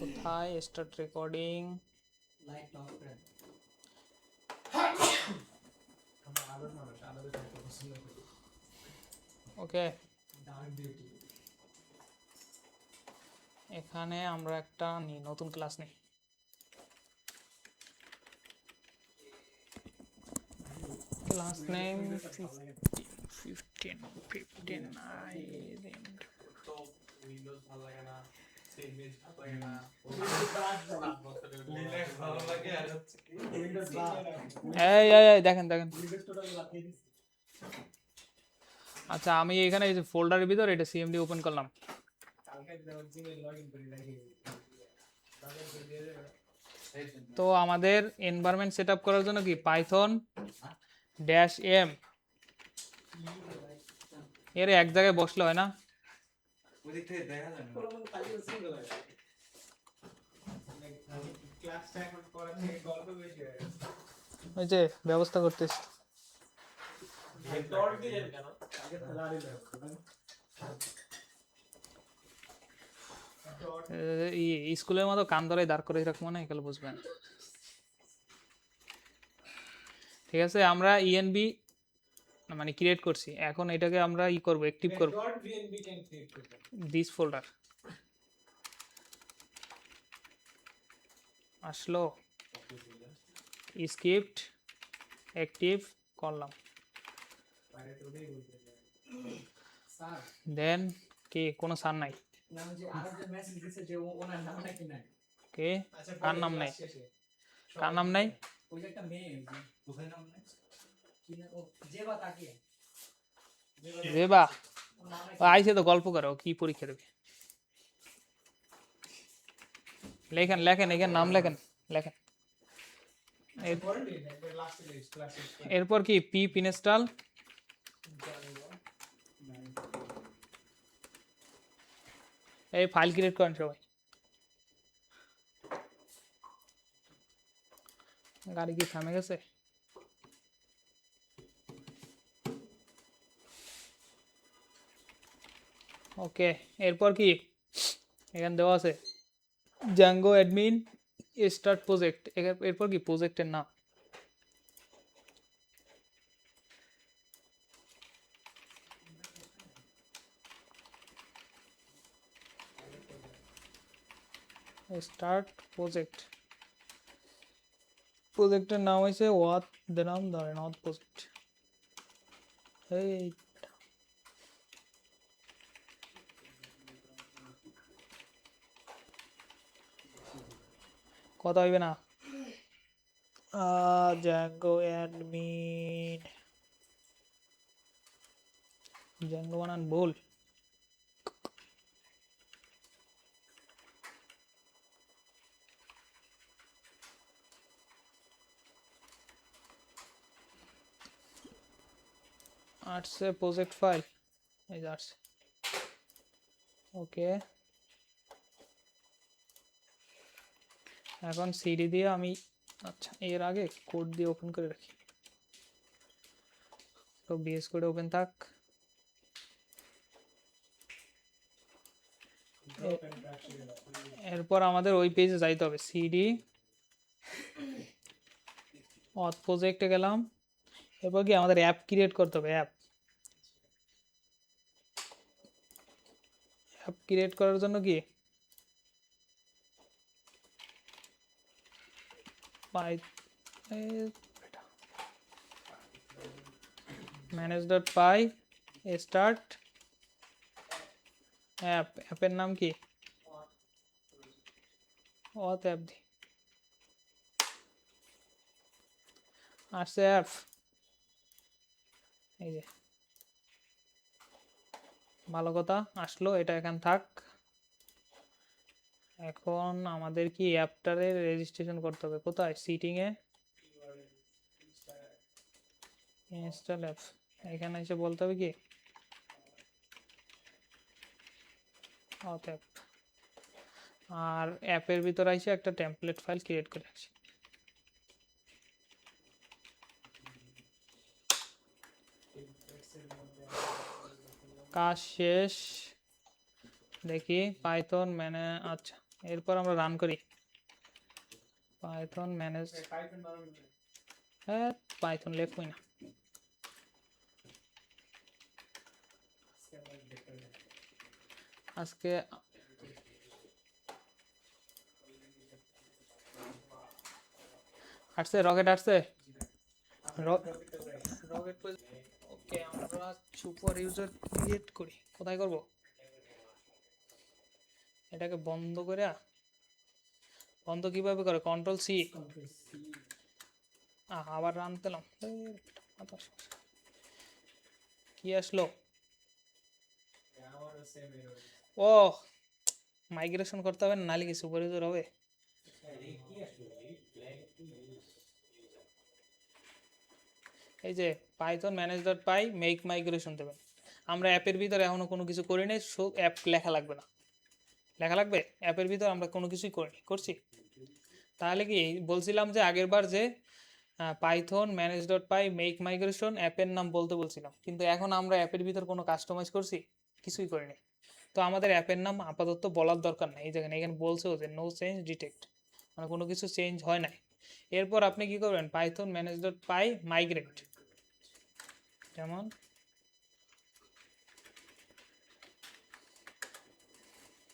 কোথায় start recording? Light off করেন। আমরা আলোর মানুষ, আলোর থাকতে পছন্দ করি। ওকে, ডার্ক বিউটি। এখানে আমরা একটা নতুন ক্লাস নিই। ক্লাস নেম 15 আই তো উইন্ডোজ ভালো লাগে না, সেভেজ ভালো লাগে না, লিনাক্স ভালো লাগে আর হচ্ছে উইন্ডোজ বাদ। এই দেখেন উইন্ডোজ টোটাল বাদ দিয়ে দিছি। আচ্ছা, আমি এখানে এই যে ফোল্ডারের ভিতর এটা সিএমডি ওপেন করলাম। কালকে যেমন জিমেইল লগইন করে রাখি। লগইন করে দিয়ে দেব। তো আমাদের এনভায়রনমেন্ট সেটআপ করার জন্য কি পাইথন -m এর এক জায়গায় বসলে হয় না? ওদিক থেকে দেখা যায় না। কোনো কাজে সিঙ্গেল হয়। ক্লাসটা এখন করার থেকে গল্প বেশি হয়। ওই যে ব্যবস্থা করতেছি। ডট দিলেন কেন? আগে তো দাঁড়িয়ে যাও। ডট স্কুলের মতো কান ধরে দাঁড় করে রাখবো না, এগুলো বুঝবেন। ঠিক আছে, আমরা ইএনবি মানে ক্রিয়েট করছি, এখন এটাকে আমরা করব, অ্যাক্টিভ করব ডট ভিএনবি ক্যান ক্রিয়েট করতে। This folder. আসলো স্ক্রিপ্ট অ্যাক্টিভ করলাম, বাইরে তো ওটাই বলতে যায়। স্যার, দেন কি কোনো সার নাই? নাম যে আরো যে মেসেজ দিছে যে ওনার নাম নাকি নাই। কে আচ্ছা, কার নাম নাই? শেষে। কার নাম নাই? ওই যে একটা মেয়ে ওই যে কোথায় নাম নাই? কি না ও জেবা তাকিয়ে। দেবা ওর নাম নাকি আইসে তো গল্প করো, কি পরীক্ষা দেবে? লেখেন এখানে নাম লেখেন। পড়েনি একবার লাস্টে ক্লাসে। এরপর কি পিপ ইনস্টল, এই ফাইল ক্রিয়েট করেন সবাই। গাড়ি কি থামে গেছে? ওকে, এরপর কি এখানে দেওয়া আছে জাঙ্গো অ্যাডমিন স্টার্ট প্রজেক্ট। এরপর কি প্রজেক্টের নাম, স্টার্ট প্রজেক্টের নাম হয়েছে ওয়াত, নাম ধরেন ওয়াত প্রজেক্ট। এই কথা হইবে না। জাঙ্গো অ্যাডমিন, জাঙ্গো বানান ভুল। আসছে প্রজেক্ট ফাইল, এই যে আসছে। ওকে, এখন সিডি দিয়ে আমি, আচ্ছা এর আগে কোড দিয়ে ওপেন করে রাখি, তো বিএস কোড ওপেন থাক। এরপর আমাদের ওই পেজে যাইতে হবে, সিডি অথ প্রজেক্টে গেলাম। এরপর কি আমাদের অ্যাপ ক্রিয়েট করতে হবে। অ্যাপ ক্রিয়েট করার জন্য কি manage.py স্টার্ট অ্যাপের নাম কি অথ অ্যাপ দি আসছে অ্যাপ, এই যে ভালো কথা আসলো, এটা এখান থাক। এখন আমাদের কি অ্যাপটারে রেজিস্ট্রেশন করতে হবে, কোথায়? সিটিং এ ইনস্টল অ্যাপ, এখানে এসে বলতে হবে কি অথ অ্যাপ, আর অ্যাপের ভিতরে এসে একটা টেমপ্লেট ফাইল ক্রিয়েট করে রাখছি। কাজ শেষ, দেখি পাইথন আচ্ছা এরপর আমরা রান করি পাইথন ম্যানেজ। পাইথন বানানো যায়। হ্যাঁ পাইথন লেখবই না। আজকে আবার দেখতে হবে। আজকে আসছে রকেট আসছে। রকেট ওকে আমরা সুপার ইউজার ক্রিয়েট করি। কোথায় করব? এটাকে বন্ধ করে, বন্ধ কিভাবে করে? Control C. আবার রান দিলাম। কি আসলো? আমারও সেম এরর। ও মাইগ্রেশন করতে হবে না, নাহলে কি সুপার ইউজার হবে? কি আসলো এই ফ্ল্যাগ কি? এই যে পাইথন ম্যানেজ ডট পাই মেক মাইগ্রেশন দেবেন। আমরা অ্যাপের ভিতরে এখনো কোনো কিছু করি নাই, সো অ্যাপ লেখা লাগবে না। লেখা লাগবে? অ্যাপের ভিতর আমরা কোনো কিছুই করিনি, করছি। তাহলে কি বলছিলাম যে আগের বার যে পাইথন ম্যানেজ ডট পাই মেক মাইগ্রেশন অ্যাপের নাম বলতে বলছিলাম, কিন্তু এখন আমরা অ্যাপের ভিতর কোনো কাস্টমাইজ করছি? কিছুই করিনি। তো আমাদের অ্যাপের নাম আপাতত বলার দরকার নেই। এই জায়গায় এখানে বলছেও যে নো চেঞ্জ ডিটেক্ট, মানে কোনো কিছু চেঞ্জ হয় নাই। এরপর আপনি কি করবেন? Python manage dot py migrate, যেমন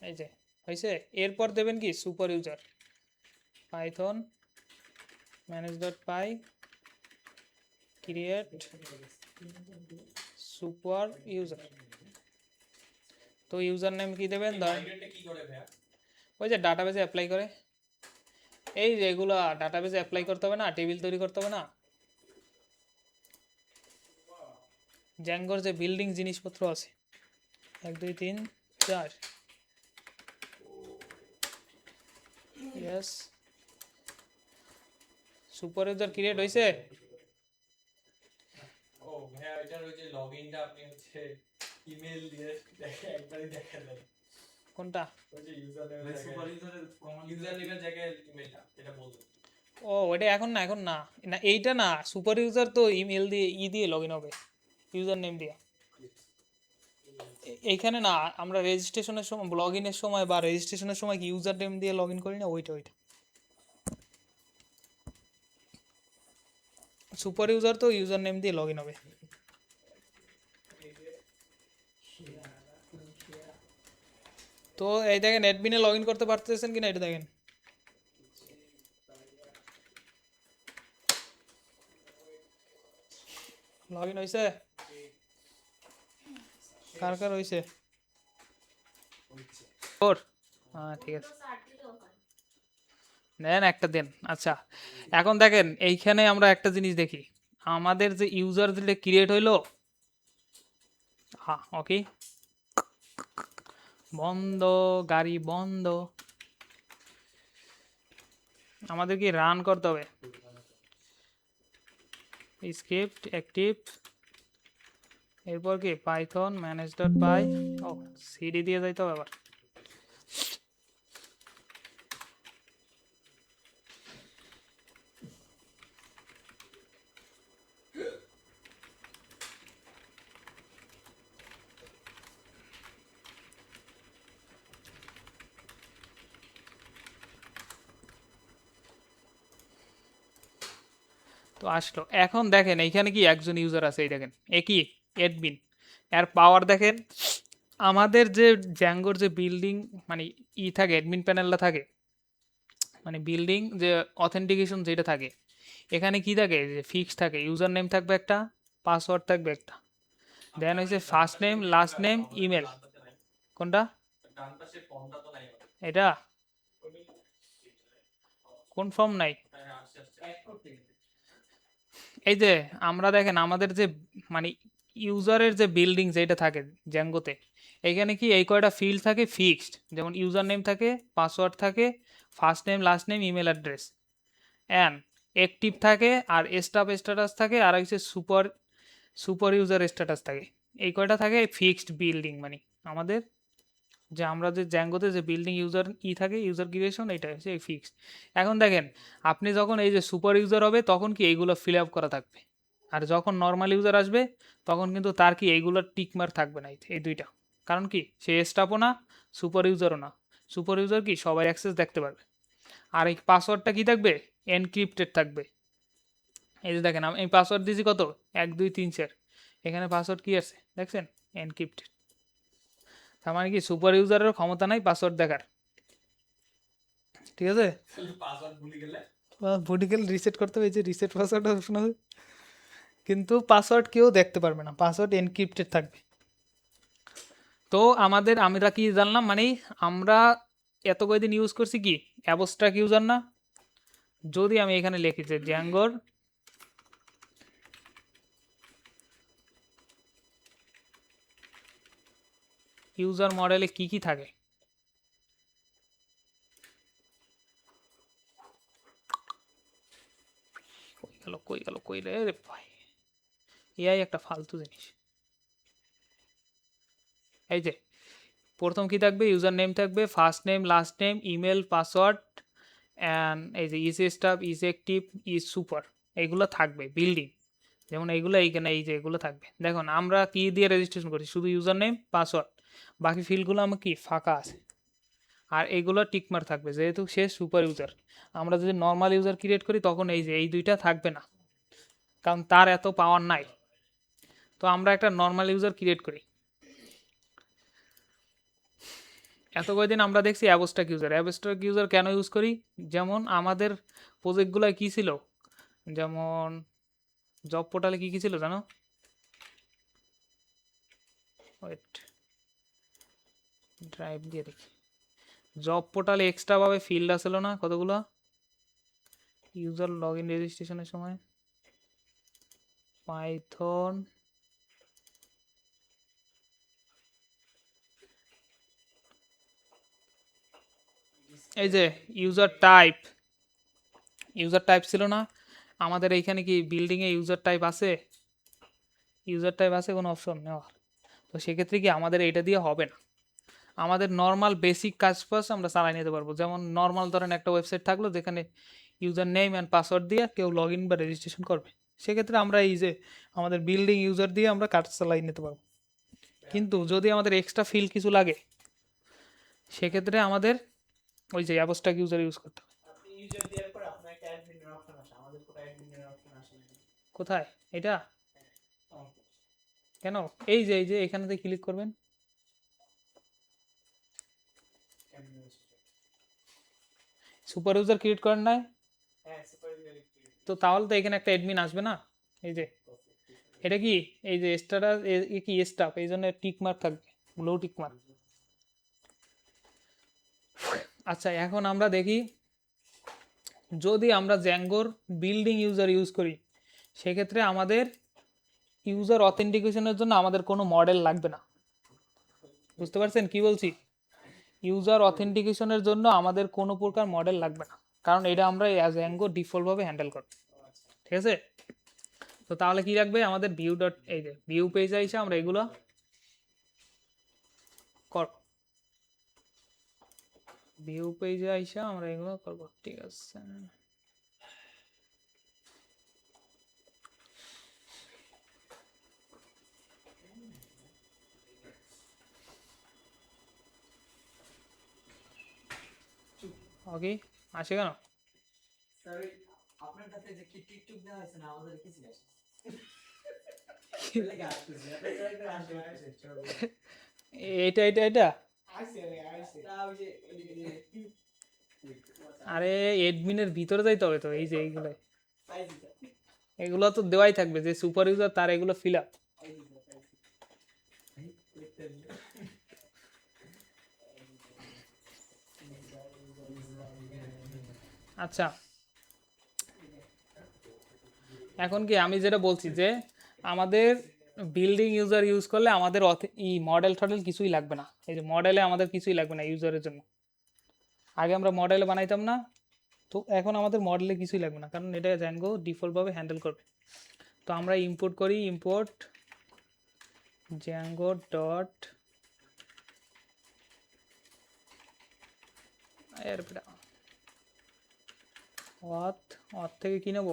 এই যে হয়েছে। এরপর দেবেন কি super user, Python manage dot py create super user. তো ইউজার নেম কি দেবেন? ধরেন মাইগ্রেটটা কি করে ভাইয়া? ওই যে ডাটাবেসে অ্যাপ্লাই করে, এই যে এগুলো ডাটাবেসে অ্যাপ্লাই করতে হবে না, টেবিল তৈরি করতে হবে না, জ্যাঙ্গোর যে বিল্ডিং জিনিসপত্র আছে 1 2 3 4, ইয়েস সুপার ইউজার ক্রিয়েট হয়েছে। ও ভাইয়া এটার ওই যে লগইনটা আপনি হচ্ছে ইমেল দিয়ে একবারই দেখা যায়। কোনটা? ওই যে ইউজার নেমের জায়গায় ইমেলটা, এটা বলুন। ও ওইটা এখন না, এখন না, না এইটা না, সুপার ইউজার তো ইমেল দিয়ে দিয়ে লগ ইন হবে, ইউজার নেম দিয়ে। এইখানে না, আমরা রেজিস্ট্রেশনের সময় লগ ইনের সময় বা রেজিস্ট্রেশনের সময় কি ইউজার নেম দিয়ে লগ ইন করি না? ওইটা ওইটা সুপার ইউজার তো ইউজার নেম দিয়ে লগ ইন হবে। তো এই দেখেন অ্যাডমিনে লগ ইন করতে পারতেছেন কিনা এটা দেখেন। লগ ইন হয়েছে? কার কার হয়েছে? ওর হ্যাঁ ঠিক আছে, নেন একটা দেন। আচ্ছা এখন দেখেন এইখানে আমরা একটা জিনিস দেখি, আমাদের যে ইউজার যেটা ক্রিয়েট হইলো, হ্যাঁ ওকে বন্ধ, গাড়ি বন্ধ, আমাদের কি রান করতে হবে? স্ক্রিপ্ট অ্যাক্টিভ, এরপর কি পাইথন ম্যানেজ ডট পাই, ও সিডি দিয়ে যাইতে হবে আবার। তো আসলো। এখন দেখেন এইখানে কি একজন ইউজার আছে, এই দেখেন এ কি অ্যাডমিন। এর পাওয়ার দেখেন, আমাদের যে জ্যাঙ্গোর যে বিল্ডিং মানে থাকে অ্যাডমিন প্যানেলটা থাকে, মানে বিল্ডিং যে অথেন্টিকেশন যেটা থাকে, এখানে কি থাকে যে ফিক্স থাকে, ইউজার নেম থাকবে একটা, পাসওয়ার্ড থাকবে একটা, দেন হচ্ছে first name last name email. কোনটা? ডান পাশে ফর্মটা তো নাই আমাদের। এটা কোন ফর্ম নাই? হ্যাঁ আসছে আসছে। অ্যাড করতে গেলে এই যে আমরা দেখেন আমাদের যে মানে ইউজারের যে বিল্ডিং যেটা থাকে জ্যাঙ্গোতে, এখানে কি এই কয়টা ফিল্ড থাকে ফিক্সড, যেমন ইউজার নেম থাকে, পাসওয়ার্ড থাকে, first name last name email address, and active থাকে, আর স্টাফ স্ট্যাটাস থাকে, আর হচ্ছে সুপার সুপার ইউজার স্ট্যাটাস থাকে। এই কয়টা থাকে ফিক্সড বিল্ডিং, মানে আমাদের যে আমরা যে জ্যাঙ্গোতে যে বিল্ডিং ইউজার থাকে ইউজার ক্রিয়েশন, এটা হচ্ছে ফিক্সড। এখন দেখেন আপনি যখন এই যে সুপার ইউজার হবে তখন কি এইগুলো ফিল আপ করা থাকবে, আর যখন নর্মাল ইউজার আসবে তখন কিন্তু তার কি এইগুলোর টিকমার থাকবে না, এই দুইটা। কারণ কি সে স্টাফও না সুপার ইউজারও না, সুপার ইউজার কি সবাই অ্যাক্সেস দেখতে পারবে। আর এই পাসওয়ার্ডটা কি থাকবে, এনক্রিপ্টেড থাকবে। এই যে দেখেন আমি পাসওয়ার্ড দিয়েছি কত, 1 2 3 4, এখানে পাসওয়ার্ড কি আছে দেখছেন, এনক্রিপ্টেড। তার মানে কি সুপার ইউজারের ক্ষমতা নাই পাসওয়ার্ড দেখার, ঠিক আছে। পাসওয়ার্ড ভুলে গেলে ভর্টিক্যাল রিসেট করতে হবে, এই যে রিসেট পাসওয়ার্ড অপশন আছে, কিন্তু পাসওয়ার্ড কেউ দেখতে পারবে না, পাসওয়ার্ড এনক্রিপ্টেড থাকবে। তো আমরা কি জানলাম, মানে আমরা এত কয়দিন ইউজ করছি কি অ্যাবস্ট্রাক্ট ইউজার না। যদি আমি এখানে লিখি যে জ্যাঙ্গোর ইউজার মডেলে কি কি থাকে, কই রে রে ভাই, এআই একটা ফালতু জিনিস। এই যে প্রথম কি থাকবে, ইউজার নেম থাকবে, first name, last name, email, password, and এই যে easy staff, is active, is super, এইগুলো থাকবে বিল্ডিং। যেমন এইগুলো এইখানে এই যে এগুলো থাকবে। দেখুন আমরা কি দিয়ে রেজিস্ট্রেশন করছি, শুধু ইউজার নেম পাসওয়ার্ড, বাকি ফিল্ডগুলো আমার কি ফাঁকা আছে। আর এইগুলো টিকমার থাকবে যেহেতু সে সুপার ইউজার। আমরা যদি নর্মাল ইউজার ক্রিয়েট করি তখন এই যে এই দুইটা থাকবে না, কারণ তার এত পাওয়ার নাই। তো আমরা একটা নর্মাল ইউজার ক্রিয়েট করি। এত কয়দিন আমরা দেখছি অ্যাবস্ট্রাক্ট ইউজার কেন ইউজ করি, যেমন আমাদের প্রজেক্টগুলো কি ছিল, যেমন জব পোর্টালে কি কি ছিল জানো, ওয়েট ড্রাইভ দিয়ে দেখি, জব পোর্টালে এক্সট্রা ভাবে ফিল্ড আসছিল না কতগুলো, ইউজার লগ ইন রেজিস্ট্রেশনের সময় পাইথন, এই যে ইউজার টাইপ ছিল না আমাদের এইখানে, কি বিল্ডিং এ ইউজার টাইপ আছে, কোনো অপশন নেওয়ার। তো সেক্ষেত্রে কি আমাদের এটা দিয়ে হবে না, আমাদের নর্মাল বেসিক কাজ ফার্স্ট আমরা চালাই নিতে পারবো। যেমন নর্মাল ধরেন একটা ওয়েবসাইট থাকলো যেখানে ইউজার নেম অ্যান্ড পাসওয়ার্ড দিয়ে কেউ লগ ইন বা রেজিস্ট্রেশন করবে, সেক্ষেত্রে আমরা এই যে আমাদের বিল্ডিং ইউজার দিয়ে আমরা কাজ চালাই নিতে পারবো। কিন্তু যদি আমাদের এক্সট্রা ফিল্ড কিছু লাগে সেক্ষেত্রে আমাদের ওই যে অ্যাবস্ট্রাক্ট ইউজার ইউজ করতে হবে। আপনি ইউজার দেওয়ার পর আপনার একটা অ্যাডমিনের অপশন আসে, আমাদের কোনো অ্যাডমিনের অপশন আসে না। কোথায় এটা, হ্যাঁ, কেন, এই যে এখানেতে ক্লিক করবেন, admin আসে। সুপার ইউজার ক্রিয়েট করেন নাই, হ্যাঁ, সুপার ইউজার তো তাহলে তো এখানে একটা অ্যাডমিন আসবে না। এই যে এটা কি, এই যে স্ট্যাটাস কি স্টাফ, এই জন্য টিক মার্ক থাকবে, ব্লু টিক মার্ক। আচ্ছা এখন আমরা দেখি, যদি আমরা জ্যাঙ্গোর বিল্ডিং ইউজার ইউজ করি সেক্ষেত্রে আমাদের ইউজার অথেন্টিকেশনের জন্য আমাদের কোনো মডেল লাগবে না। বুঝতে পারছেন কি বলছি, ইউজার অথেন্টিকেশনের জন্য আমাদের কোনো প্রকার মডেল লাগবে না, কারণ এটা আমরা জ্যাঙ্গো ডিফল্টভাবে হ্যান্ডেল করব, ঠিক আছে। তো তাহলে কি রাখবে আমাদের ভিউ ডট, এই যে ভিউ পেজে এসে আমরা এগুলো করব, ভিউ পেজে আইসা আমরা এগুলো করব, ঠিক আছে। ওকে আসে কেন, স্যার আপনার কাছে যে কি টিকটক দেওয়া হয়েছে না, আমাদের কিছু আসে এটা এটা এটা আরে এডমিনের ভিতরে যাইতে হবে তো, এই যে এইগুলো, এগুলো তো দেওয়াই থাকবে যে সুপার ইউজার তার এগুলো ফিল আপ। আচ্ছা এখন কি আমি যেটা বলছি যে আমাদের বিল্ডিং ইউজার ইউজ করলে আমাদের মডেল টডেল কিছুই লাগবে না, এই যে মডেলে আমাদের কিছুই লাগবে না ইউজারের জন্য। আগে আমরা মডেলে বানাইতাম না, তো এখন আমাদের মডেলে কিছুই লাগবে না, কারণ এটা জ্যাঙ্গো ডিফল্টভাবে হ্যান্ডেল করবে। তো আমরা ইম্পোর্ট করি, ইম্পোর্ট জ্যাঙ্গো ডট অথ থেকে কি নেব,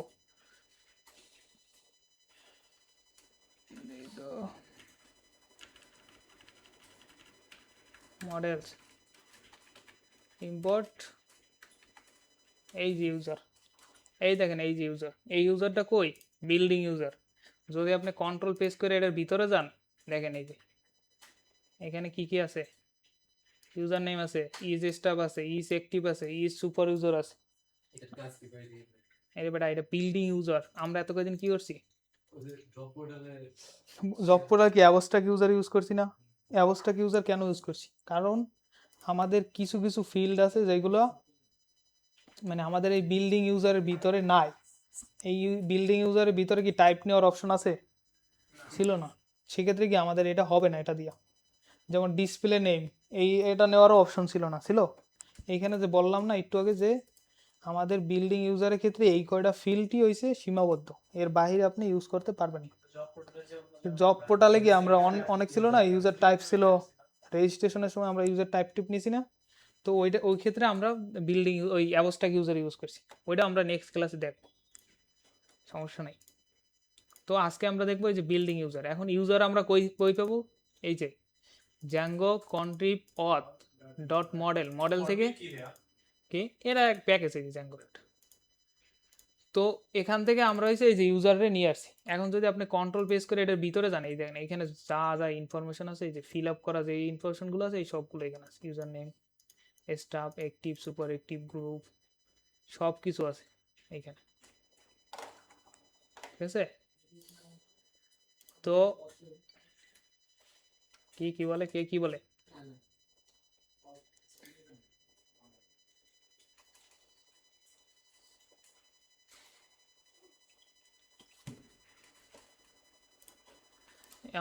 মডেলস, ইম্পোর্ট এই যে ইউজার, এই দেখেন এই যে ইউজার, এই ইউজারটা কই, বিল্ডিং ইউজার। যদি আপনি কন্ট্রোল প্রেস করে এটার ভিতরে যান, দেখেন এই যে এখানে কি কি আছে, ইউজার নেম আছে, ইজ স্টাফ আছে, ইজ অ্যাক্টিভ আছে, ইজ সুপার ইউজার আছে। এটা কাজ কি করে দিয়ে এই বেটা এটা বিল্ডিং ইউজার। আমরা এত কদিন কি করছি, ওদের জব পোর্টালে জব পোর্টাল কি অ্যাবস্ট্রাক্ট ইউজার ইউজ করছি না? অ্যাবস্ট্রাক্ট ইউজার কেন ইউজ করছি, কারণ আমাদের কিছু কিছু ফিল্ড আছে যেগুলো মানে আমাদের এই বিল্ডিং ইউজারের ভিতরে নাই। এই বিল্ডিং ইউজারের ভিতরে কি টাইপ নেওয়ার অপশন আছে, ছিল না। সেক্ষেত্রে কি আমাদের এটা হবে না এটা দিয়া। যেমন ডিসপ্লে নেম, এটা নেওয়ারও অপশন ছিল না, ছিল। এইখানে যে বললাম না একটু আগে যে আমাদের বিল্ডিং ইউজারের ক্ষেত্রে এই কয়টা ফিল্ডই হয়েছে সীমাবদ্ধ, এর বাইরে আপনি ইউজ করতে পারবেন না। জব পোর্টালে যে জব পোর্টালে কি আমরা অনেক ছিল না, ইউজার টাইপ ছিল, রেজিস্ট্রেশনের সময় আমরা ইউজার টাইপ টিপ নিছি না, তো ওই ক্ষেত্রে আমরা বিল্ডিং ওই অ্যাবস্ট্রাক্ট ইউজার ইউজ করছি। ওইটা আমরা নেক্সট ক্লাসে দেখব, সমস্যা নাই। তো আজকে আমরা দেখবো এই যে বিল্ডিং ইউজার। এখন ইউজার আমরা কই কই পাবো, এই যে জ্যাঙ্গো কন্ট্রিপ অথ ডট মডেল, মডেল থেকে কি দেয়া কি এরা এক প্যাকেজ এই জ্যাঙ্গোর একটা। তো এখান থেকে আমরা হয়েছে এই যে ইউজারে নিয়ে আসছি। এখন যদি আপনি কন্ট্রোল প্রেস করে এটার ভিতরে যান, এই দেখেন এখানে যা যা ইনফরমেশন আছে, এই যে ফিল আপ করা যে ইনফরমেশনগুলো আছে এই সবগুলো এখানে আছে। User name, staff, active, super active, group, সব কিছু আছে এইখানে, ঠিক আছে। তো কি কি বলে, কে কি বলে,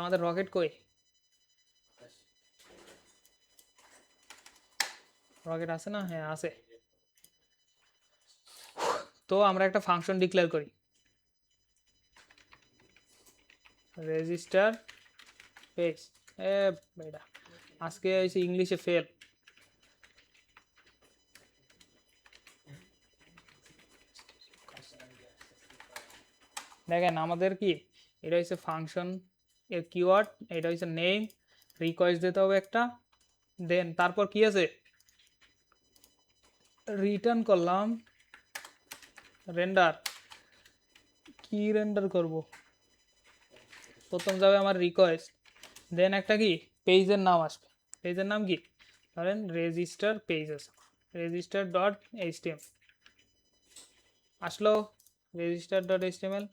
আমাদের রকেট কই, রকেট আছে না, হ্যাঁ আছে। তো আমরা একটা ফাংশন ডিক্লেয়ার করি, রেজিস্টার পেজ। এ বেটা আজকে এসে ইংলিশে ফেল। দেখেন আমাদের কি এটা হচ্ছে ফাংশন এর কিওয়ার্ড, এটা হচ্ছে নেম, রিকোয়েস্ট দিতে হবে একটা, দেন তারপর কি আছে, রিটার্ন করলাম রেন্ডার। কি রেন্ডার করব, প্রথম যাবে আমার রিকোয়েস্ট, দেন একটা কি পেজের নাম আসবে। পেজের নাম কি, ধরেন register pages, register dot HTM আসলো, রেজিস্টার ডট এইচটিএমএল।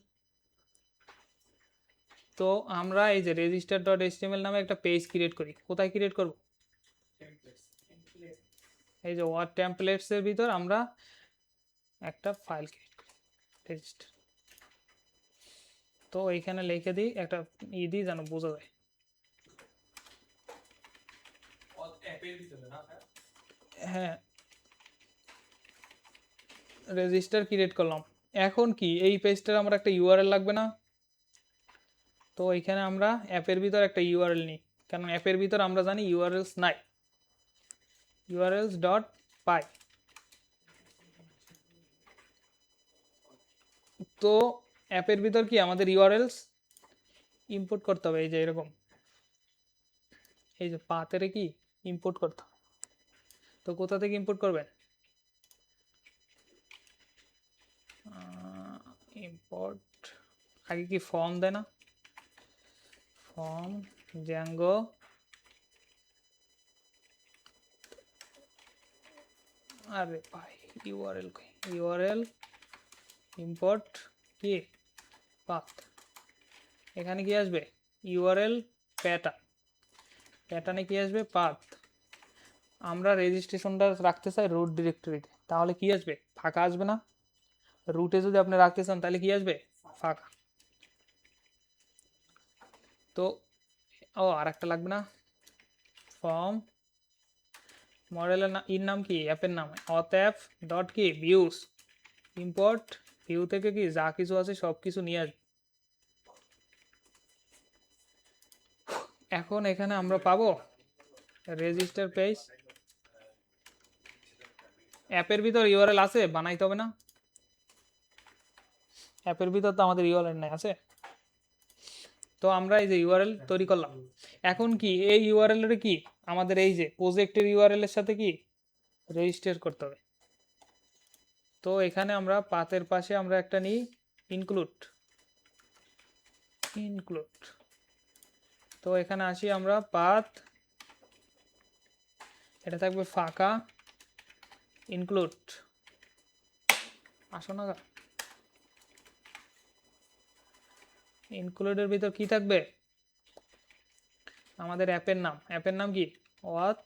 তো আমরা এই যে রেজিস্টার ডট এইচটিএমএল নামে একটা পেজ ক্রিয়েট করি। কোথায় ক্রিয়েট করব, এই যে ওয়ার্ড টেমপ্লেটসের ভিতর আমরা একটা ফাইল ক্রিয়েট করি, রেজিস্টার। তো এইখানে লিখে দিই একটা দিই যেন বোঝা যায়। অ্যাপের ভিতরে না হ্যাঁ, রেজিস্টার ক্রিয়েট করলাম। এখন কি এই পেজটার আমার একটা ইউআরএল লাগবে না, তো এইখানে আমরা অ্যাপের ভিতর একটা ইউআরএল নিই, কারণ অ্যাপের ভিতর আমরা জানি ইউআরএলস নাই, ইউআরএলস ডট পাই। তো অ্যাপের ভিতর কি আমাদের ইউআরএলস ইম্পোর্ট করতে হবে, এই যে এরকম, এই যে পাথেরে কি ইম্পোর্ট করতে হবে। তো কোথা থেকে ইম্পোর্ট করবেন, ইম্পোর্ট আগে কি ফর্ম দেয় না, ফর্ম জ্যাঙ্গো আরে ভাই ইউআরএল কই, ইউআরএল ইম্পোর্ট কি পাথ। এখানে কি আসবে ইউআরএল প্যাটার্ন, প্যাটার্নে কি আসবে পাথ। আমরা রেজিস্ট্রেশনটা রাখতে চাই রুট ডিরেক্টরিতে, তাহলে কি আসবে ফাঁকা আসবে না। রুটে যদি আপনি রাখতে চান তাহলে কি আসবে ফাঁকা। তো ও আর একটা লাগবে না, ফর্ম মডেলের নাম কি, অ্যাপের নাম অ্যাপ ডট কি ভিউস, ইম্পোর্ট ভিউ থেকে কি যা কিছু আছে সব কিছু নিয়ে আসবে। এখন এখানে আমরা পাবো রেজিস্টার পেজ, অ্যাপের ভিতর ইউআরএল আছে, বানাইতে হবে না, অ্যাপের ভিতর তো আমাদের ইউআরএল নাই আছে। তো আমরা এই যে ইউআরএল তৈরি করলাম। এখন কি এই ইউআরএল এর কি আমাদের এই যে প্রজেক্টের ইউআরএল এর সাথে কি রেজিস্টার করতে হবে। তো এখানে আমরা পাথের পাশে আমরা একটা নিই ইনক্লুড। তো এখানে আসি আমরা পাথ, এটা থাকবে ফাঁকা, ইনক্লুড। আসো না, ইনক্লুডের ভিতর কি থাকবে, আমাদের অ্যাপের নাম কি auth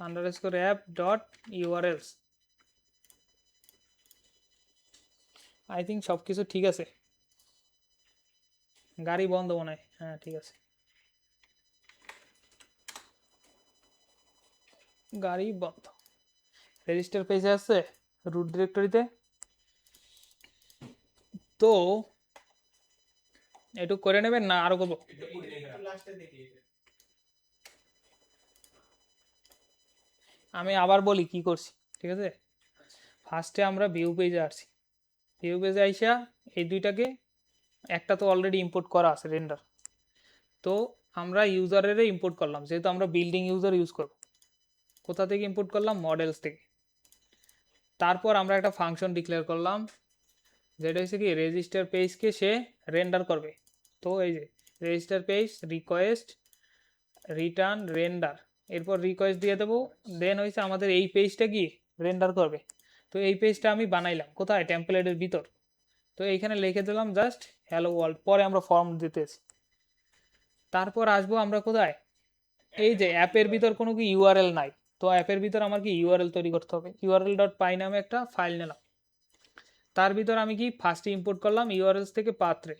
underscore app dot urls। I think সব কিছু ঠিক আছে। গাড়ি বন্ধ মনে হয়, হ্যাঁ ঠিক আছে, গাড়ি বন্ধ। রেজিস্টার পেজে আছে রুট ডিরেক্টরিতে। তো এটুকু করে নেবেন না আরো করবো? লাস্টে দেখি এটা। আমি আবার বলি কি করছি, ঠিক আছে। ফার্স্টে আমরা ভিউ পেজে আসছি, ভিউ পেজে আইসা এই দুইটাকে, একটা তো অলরেডি ইম্পোর্ট করা আছে রেন্ডার, তো আমরা ইউজারের ইম্পোর্ট করলাম, যেহেতু আমরা বিল্ডিং ইউজার ইউজ করব। কোথা থেকে ইম্পোর্ট করলাম, মডেলস থেকে। তারপর আমরা একটা ফাংশন ডিক্লেয়ার করলাম, যেটা হচ্ছে কি রেজিস্টার পেজকে সে রেন্ডার করবে। তো এই যে register page request return render, এরপর রিকোয়েস্ট দিয়ে দেবো, দেন হয়েছে আমাদের এই পেজটা কি রেন্ডার করবে। তো এই পেজটা আমি বানাইলাম কোথায়, টেমপ্লেটের ভিতর। তো এইখানে লিখে দিলাম জাস্ট হ্যালো ওয়ার্ল্ড, পরে আমরা ফর্ম দিতেছি। তারপর আসবো আমরা কোথায়, এই যে অ্যাপের ভিতর কোনো কি ইউআরএল নাই, তো অ্যাপের ভিতর আমার কি ইউআরএল তৈরি করতে হবে। ইউআরএল ডট পাই নামে একটা ফাইল নিলাম, তার ভিতর আমি কি ফার্স্টে ইম্পোর্ট করলাম ইউআরএলস থেকে পাত্রে।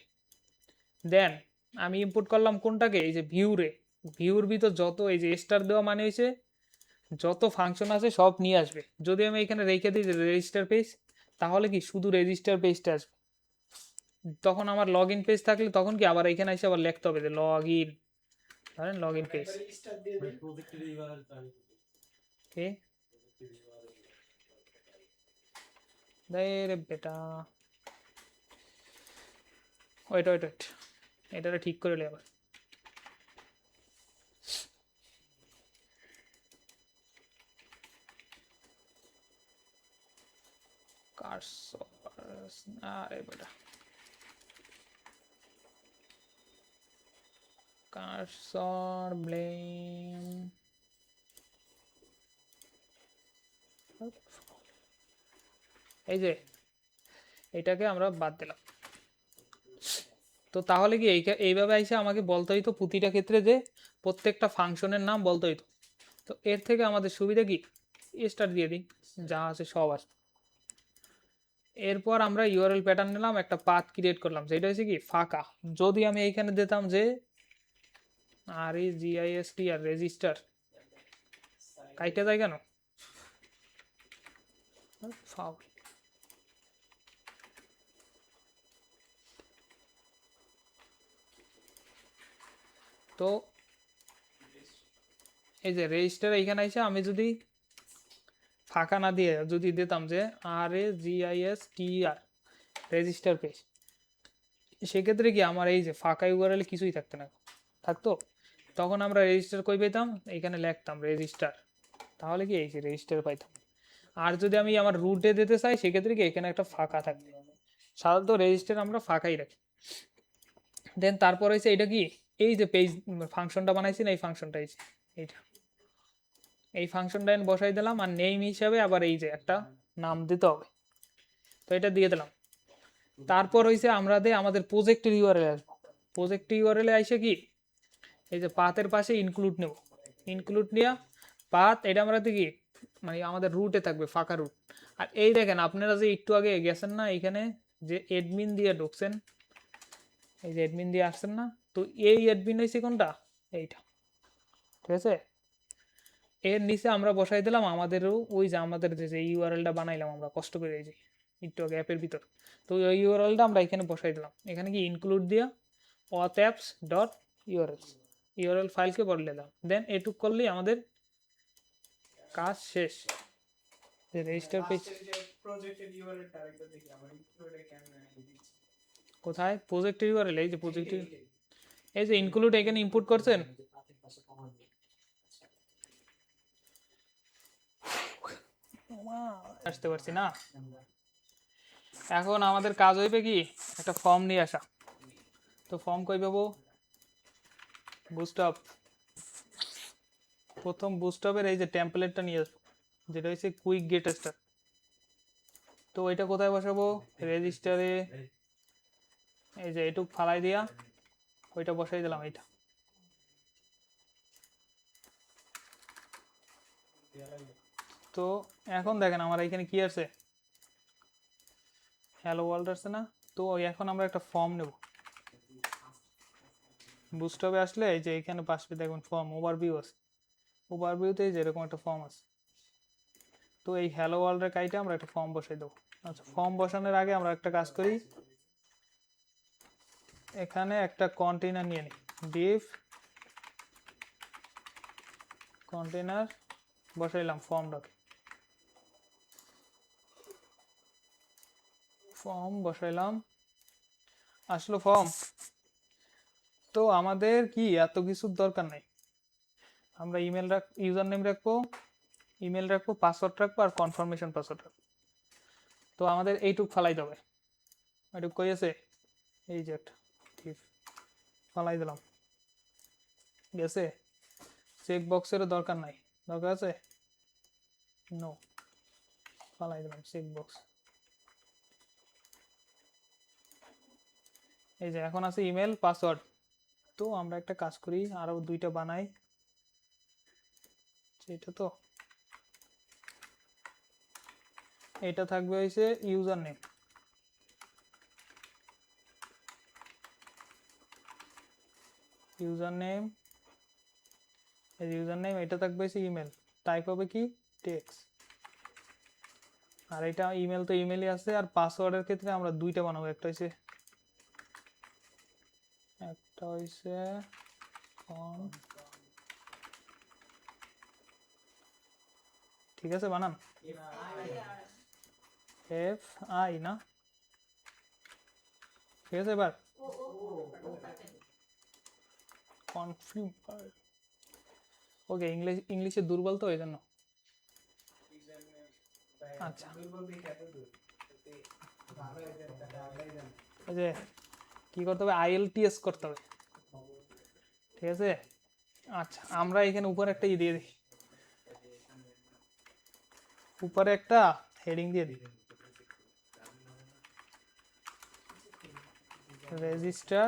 দেন আমি ইম্পোর্ট করলাম কোনটাকে, এই যে ভিউরে। ভিউর ভিতর যত এই যে স্টার দেওয়া মানে হয়েছে যত ফাংশন আছে সব নিয়ে আসবে। যদি আমি এখানে রেখে দিই যে রেজিস্টার পেজ, তাহলে কি শুধু রেজিস্টার পেজটা আসবে। তখন আমার লগ ইন পেজ থাকলে তখন কি আবার এখানে এসে আবার লিখতে হবে যে লগ ইন, ধরেন লগ ইন পেজ। একবারে স্টার্ট দিয়ে দেন। প্রজেক্টের ইউআরএল তো আমি ওকে, রে বেটা, ওয়েট ওয়েট ওয়েট, এটারে ঠিক করে লে আবার। কার্সর, আরে বেটা, কার্সর ব্লেম, এই যে এটাকে আমরা বাদ দিলাম। তো তাহলে কি এইভাবে আইসে আমাকে বলতে হইতো প্রতিটা ক্ষেত্রে যে প্রত্যেকটা ফাংশনের নাম বলতে হইতো। তো এর থেকে আমাদের সুবিধা কি, স্টার দিয়ে দিই, যা আছে সব আসবে। এরপর আমরা ইউআরএল প্যাটার্ন নিলাম, একটা পাথ ক্রিয়েট করলাম, যেটা হচ্ছে কি ফাঁকা। যদি আমি এইখানে দিতাম যে REGIST আর রেজিস্টার, কাইটা যায় কেন, ফাউল। তো এই যে রেজিস্টার এইখানে এসে আমি যদি ফাঁকা না দিয়ে যদি দিতাম যে REGISTR রেজিস্টার পেজ, সেক্ষেত্রে কি আমার এই যে ফাঁকা ইউআরএল কিছুই থাকতো না, থাকতো। তখন আমরা রেজিস্টার কই পেতাম, এখানে লিখতাম রেজিস্টার, তাহলে কি এই যে রেজিস্টার পাইতাম। আর যদি আমি আমার রুটে দিতে চাই সেক্ষেত্রে কি এখানে একটা ফাঁকা থাকবে। সাধারণত রেজিস্টার আমরা ফাঁকাই রাখি। দেন তারপর হয়েছে এটা কি, এই যে পেজ ফাংশনটা বানাইছি না, এই ফাংশনটা এইটা, এই ফাংশনটা বসাই দিলাম, আর নেম হিসাবে আবার এই যে একটা নাম দিতে হবে, তো এটা দিয়ে দিলাম। তারপর হয়েছে আমরা আমাদের প্রজেক্টের ইউআরএল আসবো। প্রজেক্ট ইউআরএল আইসে কি এই যে পাথের পাশে ইনক্লুড নেব, ইনক্লুড নিয়ে পাথ এটা আমরা কি মানে আমাদের রুটে থাকবে, ফাঁকা রুট। আর এই দেখেন আপনারা যে একটু আগে গেছেন না, এখানে যে অ্যাডমিন দিয়ে ঢুকছেন, এই যে অ্যাডমিন দিয়ে আসছেন না, তো এই অ্যাডমিন হয়েছে কোনটা, এইটা, ঠিক আছে। এর নিচে আমরা বসাই দিলাম আমাদেরও ওই যে আমাদের যে ইউআরএলটা বানাইলাম আমরা কষ্ট করে, এই যে একটু আগে অ্যাপের ভিতর, তো ওই ইউআরএলটা আমরা এখানে বসাই দিলাম। এখানে কি ইনক্লুড দিয়া auth apps dot URLs, URL ফাইলকে বদলে দিলাম। দেন এটুক করলেই আমাদের কাজ শেষ। যে রেজিস্টার পেজ লাস্টের যে প্রজেক্টের ইউআরএলটা আরেকবার দেখি, আমার ইনক্লুডে কেমনে দিচ্ছি। কোথায়, প্রজেক্টের ইউআরএল, এই যে প্রজেক্টের, এই যে ইনক্লুড এখানে ইনপুট করছেন, আসতে পারছি না। এখন আমাদের কাজ হইবে কি একটা ফর্ম নিয়ে আসা। তো ফর্ম কই পাবো? বুস্টআপ। প্রথম বুস্টআপের এই যে টেমপ্লেটটা নিয়ে আসবো, যেটা হচ্ছে কুইক গেট স্টার্ট। তো এটা কোথায় বসাবো? রেজিস্টারে এই যে এটুক ফালাই দিয়া ওইটা বসাই দিলাম। এইটা তো এখন দেখেন আমার এখানে কি আছে, হ্যালো ওয়ার্ল্ড আছে না? তো এখন আমরা একটা ফর্ম নেব। বুস্টআপে আসলে এই যে এখানে পাশে দেখবেন ফর্ম ওভারভিউ আছে। ওভারভিউতে যে এরকম একটা ফর্ম আছে। তো এই হ্যালো ওয়ার্ল্ডের কাইটে আমরা একটা ফর্ম বসাই দেবো। আচ্ছা, ফর্ম বসানোর আগে আমরা একটা কাজ করি, এখানে একটা কন্টেইনার নিয়ে নিই। ডিভ কন্টেইনার বসাইলাম ফর্মটাকে, ফর্ম বসাইলাম, আসলো ফর্ম। তো আমাদের কি এত কিছুর দরকার নাই, আমরা ইমেল ইউজার নেম রাখবো, ইমেল রাখবো, পাসওয়ার্ড রাখবো আর কনফার্মেশন পাসওয়ার্ড রাখবো। তো আমাদের এইটুক ফালাই দেবে। এইটুক কই আছে? এই যে একটা ফালাই দিলাম, গেছে। চেক বক্সেরও দরকার নাই, দরকার আছে? নো, ফালাই দিলাম চেক বক্স। এই যে এখন আছে ইমেল পাসওয়ার্ড। তো আমরা একটা কাজ করি, আরো দুইটা বানাই। এটা তো এটা থাকবে হইছে ইউজার নেম, ইউজার নেম, এই ইউজার নেম। এটা থাকবে হইছে ইমেল, টাইপ হবে কি টেক্সট। আর এটা ইমেল তো ইমেলই আছে। আর পাসওয়ার্ডের ক্ষেত্রে আমরা দুইটা বানাবো, একটা হইছে ফর্ম। ঠিক আছে, বানান এফ আই না? ঠিক আছে, এবার কনফার্ম। ওকে, ইংলিশে দুর্বল তো এই জন্য। আচ্ছা, এই যে কি করতে হবে, IELTS করতে হবে। ঠিক আছে। আচ্ছা, আমরা এখানে উপরে একটা দিয়ে দিই, উপরে একটা হেডিং দিয়ে দিই, রেজিস্টার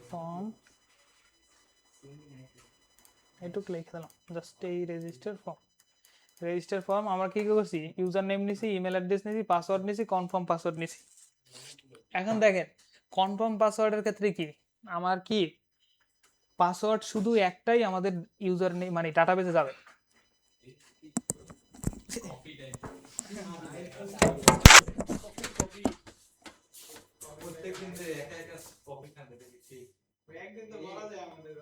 ফর্ম। এটুক লিখে দিলাম, জাস্ট এই রেজিস্টার ফর্ম। রেজিস্টার ফর্ম আমরা কি করছি, ইউজার নেম নিছি, ইমেল অ্যাড্রেস নিছি, পাসওয়ার্ড নিছি, কনফার্ম পাসওয়ার্ড নিছি। এখন দেখেন কনফার্ম পাসওয়ার্ডের ক্ষেত্রে কি, আমার কি পাসওয়ার্ড শুধু একটাই আমাদের ইউজার নেম মানে ডাটাবেসে যাবে। প্রত্যেকদিন যে একা একা কপি খান দেখি। একদিন তো বলা যায় আমাদের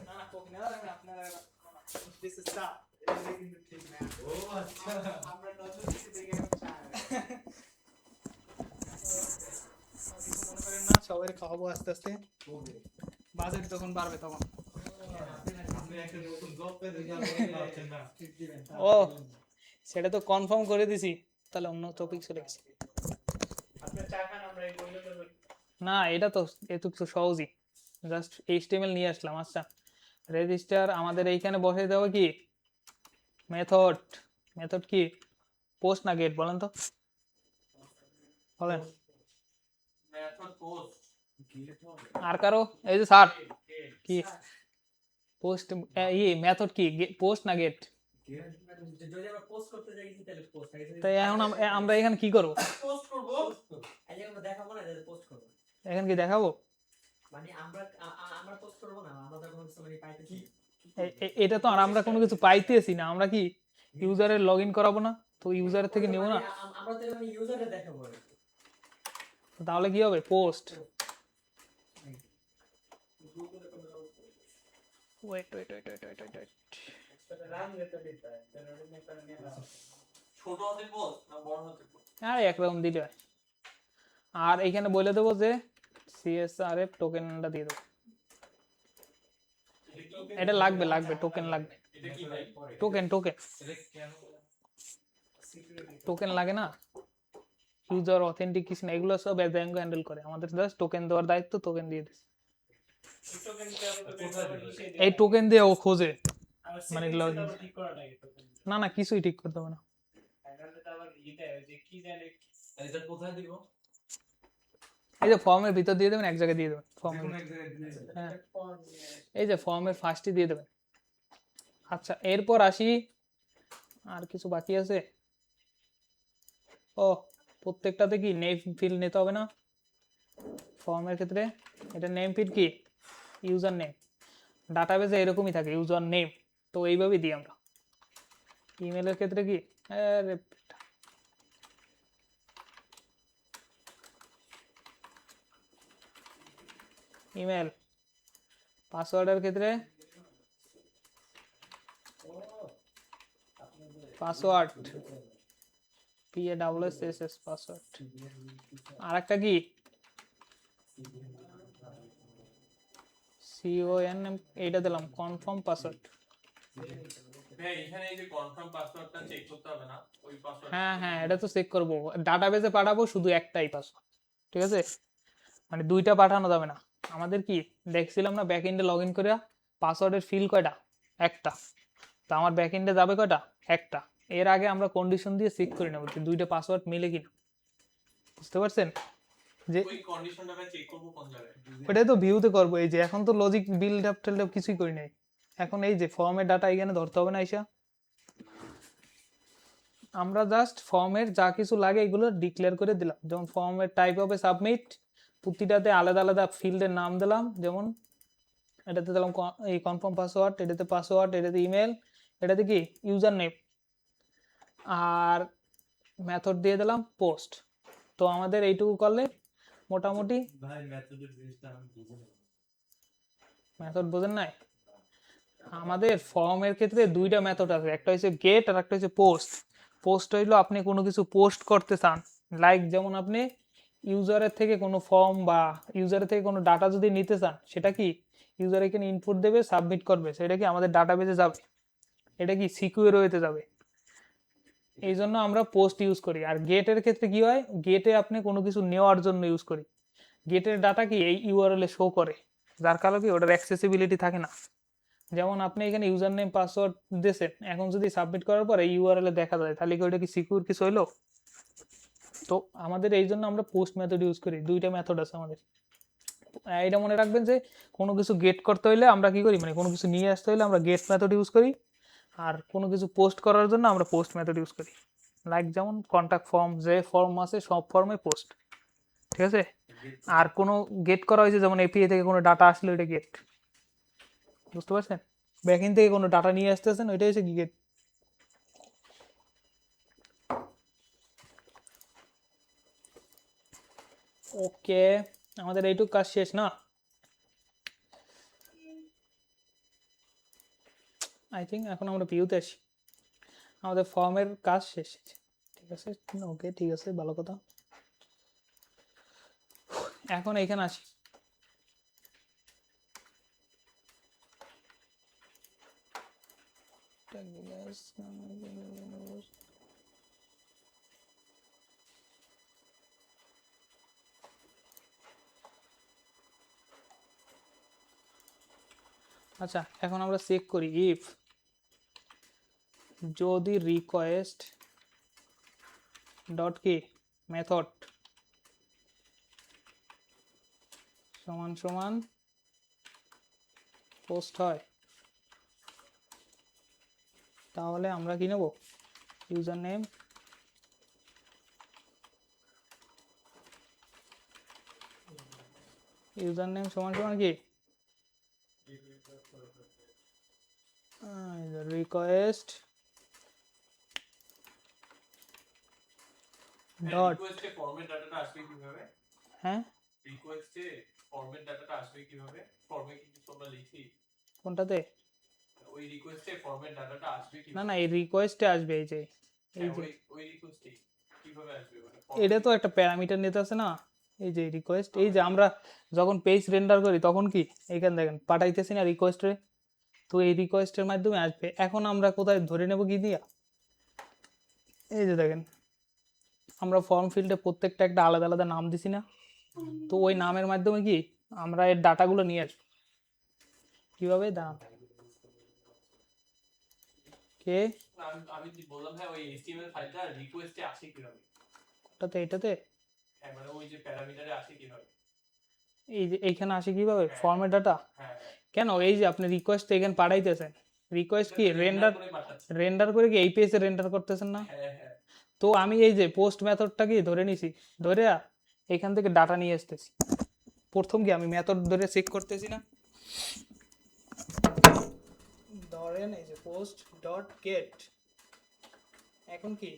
না না, কপি না, আপনারা দিস ইজ স্টাফ, এটা কিন্তু ঠিক না। ও আচ্ছা, আমরা নতুন কিছু দেখে চাই মনে করেন না, সবাই খাওয়াবো আস্তে আস্তে, বাজেট যখন বাড়বে তখন। আপনি একটা নতুন জব পেয়ে দেখলাম পাচ্ছেন না। ও, সেটা তো কনফার্ম করে দিছি, তাহলে অন্য টপিক চলে গেছে। আপনার চা খান, আমরা এই বইটা তো না, এটা তো এটুক তো সহজই, জাস্ট HTML নিয়ে আসলাম। আচ্ছা, রেজিস্টার আমাদের এইখানে বসে দেওয়া কি মেথড, মেথড কি পোস্ট না গেট বলেন তো, বলেন। মেথড পোস্ট আর কারো এই যে স্যার কি পোস্ট, মেথড কি পোস্ট না গেট? যদি আমরা পোস্ট করতে যাই তাহলে পোস্ট আগে তাই এখন আমরা এখানে কি করব, পোস্ট করব। আগে আমরা দেখাবো না যে পোস্ট করব, এখানে কি দেখাবো? মানে আমরা পোস্ট করব না, আমরা তো কোনো কিছু মানে পাইতেছি না। এটা তো আর আমরা কোনো কিছু পাইতেছি না, আমরা কি ইউজারের লগ ইন করাবো না? তো ইউজারের থেকে নেবো না, মানে আমরা তো মানে ইউজারে দেখাবো আর কি। তাহলে কি হবে post. Wait wait wait wait wait wait, run যেতে দিতে হয়, তাহলে ওটা নিয়ে তারা নিয়ে আসে। ছোট হাতের পোস্ট না বড় হাতের পোস্ট? আর একরকম দিতে হয়। আর এখানে বলে দেবো যে CSRF টোকেনটা দিয়ে দেবো। এটা লাগবে টোকেন লাগবে, এটা কি ভাই? টোকেন এটা কেন? টোকেন লাগে না, ইউজার অথেন্টিকেশন এগুলো সব Django হ্যান্ডেল করে, আমাদের জাস্ট টোকেন দেওয়ার দায়িত্ব, টোকেন দিয়ে দিস। এই টোকেন দিয়ে ও খোঁজে, মানে login। না না কিছুই ঠিক করতে হবে না, এটা কোথায় দিব? এই যে ফর্মের ভিতর দিয়ে দেবেন, এক জায়গায় দিয়ে দেবেন ফর্মের, কোনো এক জায়গায় দিয়ে দিতে হবে। হ্যাঁ এই যে ফর্মের ফার্স্টে দিয়ে দেবেন। আচ্ছা এরপর আসি, আর কিছু বাকি আছে। ও প্রত্যেকটাতে কি নেম ফিল্ড নিতে হবে না ফর্মের ক্ষেত্রে? এটা নেম ফিল্ড কি ইউজার নেম, ডাটাবেসে এরকমই থাকে ইউজার নেম, তো এইভাবেই দিই আমরা। ইমেলের ক্ষেত্রে কি, আরে ইমেল পাসওয়ার্ডের ক্ষেত্রে পাসওয়ার্ড PASSS পাসওয়ার্ড। আর একটা কি CONM, এইটা দিলাম কনফার্ম পাসওয়ার্ড। ভাই এখানে এই যে কনফার্ম পাসওয়ার্ডটা চেক করতে হবে না, ওই পাসওয়ার্ড। হ্যাঁ হ্যাঁ এটা তো চেক করবো, ডাটাবেসে পাঠাবো শুধু একটাই পাসওয়ার্ড, ঠিক আছে, মানে দুইটা পাঠানো যাবে না। আমাদের কি দেখছিলাম না ব্যাক এন্ডে লগ ইন করে পাসওয়ার্ডের ফিল কয়টা, একটা, তো আমার ব্যাক এন্ডে যাবে কয়টা, একটা। এর আগে আমরা কন্ডিশন দিয়ে চেক করে নেবো যে দুইটা পাসওয়ার্ড মিলে কিনা, বুঝতে পারছেন? যে ওই কন্ডিশনটা আমি চেক করব কোন জায়গায়? ওটাই তো ভিউতে করবো, এই যে এখন তো logic build up tailed up কিছুই করি নাই, এখন এই যে ফর্মের ডাটা এখানে ধরতে হবে না, আইসা আমরা জাস্ট ফর্মের যা কিছু লাগে এগুলো ডিক্লেয়ার করে দিলাম, যেমন ফর্মের টাইপ হবে সাবমিট, প্রতিটাতে আলাদা আলাদা ফিল্ডের নাম দিলাম, যেমন এটাতে দিলাম এই কনফার্ম পাসওয়ার্ড, এটাতে পাসওয়ার্ড, এটাতে ইমেল, এটাতে কি ইউজার নেম, আর মেথড দিয়ে দিলাম পোস্ট। তো আমাদের এইটুকু করলে মোটামুটি, ভাই মেথডের জিনিসটা আমি বুঝি না। মেথড বোঝেন নাই? আমাদের ফর্মের ক্ষেত্রে দুইটা মেথড আছে, একটা হচ্ছে গেট আর একটা হচ্ছে পোস্ট। পোস্ট হইলো আপনি কোনো কিছু পোস্ট করতে চান, লাইক যেমন আপনি ইউজারের থেকে কোনো ফর্ম বা ইউজারের থেকে কোনো ডাটা যদি নিতে চান, সেটা কি ইউজার এখানে ইনপুট দেবে, সাবমিট করবে, সেটা কি আমাদের ডাটাবেসে যাবে, এটা কি সিকিউর ওয়েতে যাবে, এই জন্য আমরা পোস্ট ইউজ করি। আর গেটের ক্ষেত্রে কি হয়, গেটে আপনি কোনো কিছু নেওয়ার জন্য ইউজ করি, গেটের ডাটা কি এই ইউআরএল এ শো করে, যার কারণে কি ওটার অ্যাক্সেসিবিলিটি থাকে না। যেমন আপনি এখানে ইউজার নেম পাসওয়ার্ড দিয়েছেন, এখন যদি সাবমিট করার পর এই ইউআরএল এ দেখা যায়, তাহলে কি ওটা কি সিকিউর কিছু হইলো? তো আমাদের এই জন্য আমরা পোস্ট মেথড ইউজ করি, দুইটা মেথড আছে আমাদের। এটা মনে রাখবেন যে কোনো কিছু গেট করতে হইলে আমরা কি করি, মানে কোনো কিছু নিয়ে আসতে হইলে আমরা গেট মেথড ইউজ করি, আর কোনো কিছু পোস্ট করার জন্য আমরা পোস্ট মেথড ইউজ করি, লাইক যেমন কন্ট্যাক্ট ফর্ম, যে ফর্ম আছে সব ফর্মে পোস্ট, ঠিক আছে। আর কোনো গেট করা হয়েছে যেমন এপিআই থেকে কোনো ডাটা আসলে ওইটা গেট, বুঝতে পারছেন? ব্যাকএন্ড থেকে কোনো ডাটা নিয়ে আসতেছেন, ওইটা হচ্ছে কি গেট। ওকে আমাদের এইটুকু কাজ শেষ না, আই থিঙ্ক এখন আমরা ভিউতে আসি, আমাদের ফর্মের কাজ শেষ, ঠিক আছে, ওকে ঠিক আছে, ভালো কথা। এখন এইখানে আসি, আচ্ছা এখন আমরা চেক করি ইফ যদি রিকোয়েস্ট ডট কি মেথড সমান সমান পোস্ট হয়, তাহলে আমরা কি নেব, ইউজার নেম সমান সমান কি রিকোয়েস্ট ডট, রিকোয়েস্টে ফর্মের ডাটাটা আসবে কিভাবে? হ্যাঁ রিকোয়েস্টে ফর্মের ডাটাটা আসবে কিভাবে? ফর্মে কি কিছু আমরা লিখি? কোনটাতে? ওই রিকোয়েস্টে ফর্মের ডাটাটা আসবে না কিভাবে? না এই রিকোয়েস্টে আসবে, এই যে হ্যাঁ, ওই রিকোয়েস্টে কিভাবে আসবে মানে এটা তো একটা প্যারামিটার নিতে আছে না, এই যে রিকোয়েস্ট, এই যে আমরা যখন পেজ রেন্ডার করি তখন কি এইখানে দেখেন পাঠাইতেছি না রিকোয়েস্টে, তো এই রিকোয়েস্টের মাধ্যমে আসবে। এখন আমরা কোথায় ধরে নেব কি দিয়া, এই যে দেখেন আমরা ফর্ম ফিল্ডে প্রত্যেকটা একটা আলাদা আলাদা নাম দিছি না, তো ওই নামের মাধ্যমে কি আমরা এর ডাটাগুলো নিয়ে আসবো। কিভাবে দাঁড়ান কে আমি বললাম ভাই ওই HTML ফাইলটা রিকোয়েস্টে আসে কিভাবে? ওটাতে এটাতে হ্যাঁ মানে ওই যে প্যারামিটারে আসে কিভাবে? এই যে এইখানে আসে কিভাবে ফর্মের ডাটা, হ্যাঁ কেন এই যে আপনি রিকোয়েস্ট এখানে পাঠাইতেছেন, রিকোয়েস্ট কি রেন্ডার করে পাঠাচ্ছে। রেন্ডার করে কি এই পেজে রেন্ডার করতেছেন না, হ্যাঁ হ্যাঁ তো আমি এই যে পোস্ট মেথডটা কি ধরে নিছি, ধরে এখান থেকে ডাটা নিয়ে আসতেছি। প্রথম কি আমি মেথড ধরে চেক করতেছি না, ধরেন এই যে পোস্ট ডট গেট, এখন কি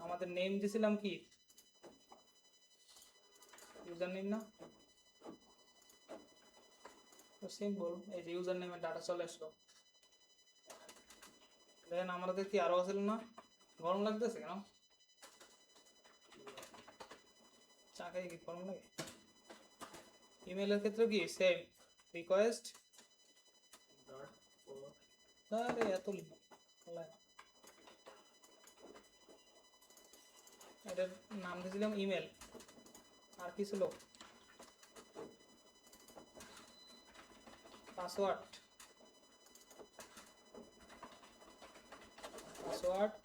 আমাদের নেম দিছিলাম কি ইউজার নেম না, তো সিম্পল এই যে ইউজার নেমের ডাটা চলে আসলো। দেখেন আমাদের কি আরো আছিল না, গরম লাগতেছে কেন, চা খাই কি গরম লাগে। ইমেলের ক্ষেত্রে কি সেম রিকোয়েস্ট, আরে এত এটার নাম দিয়েছিলাম ইমেল, আর কি ছিল password, password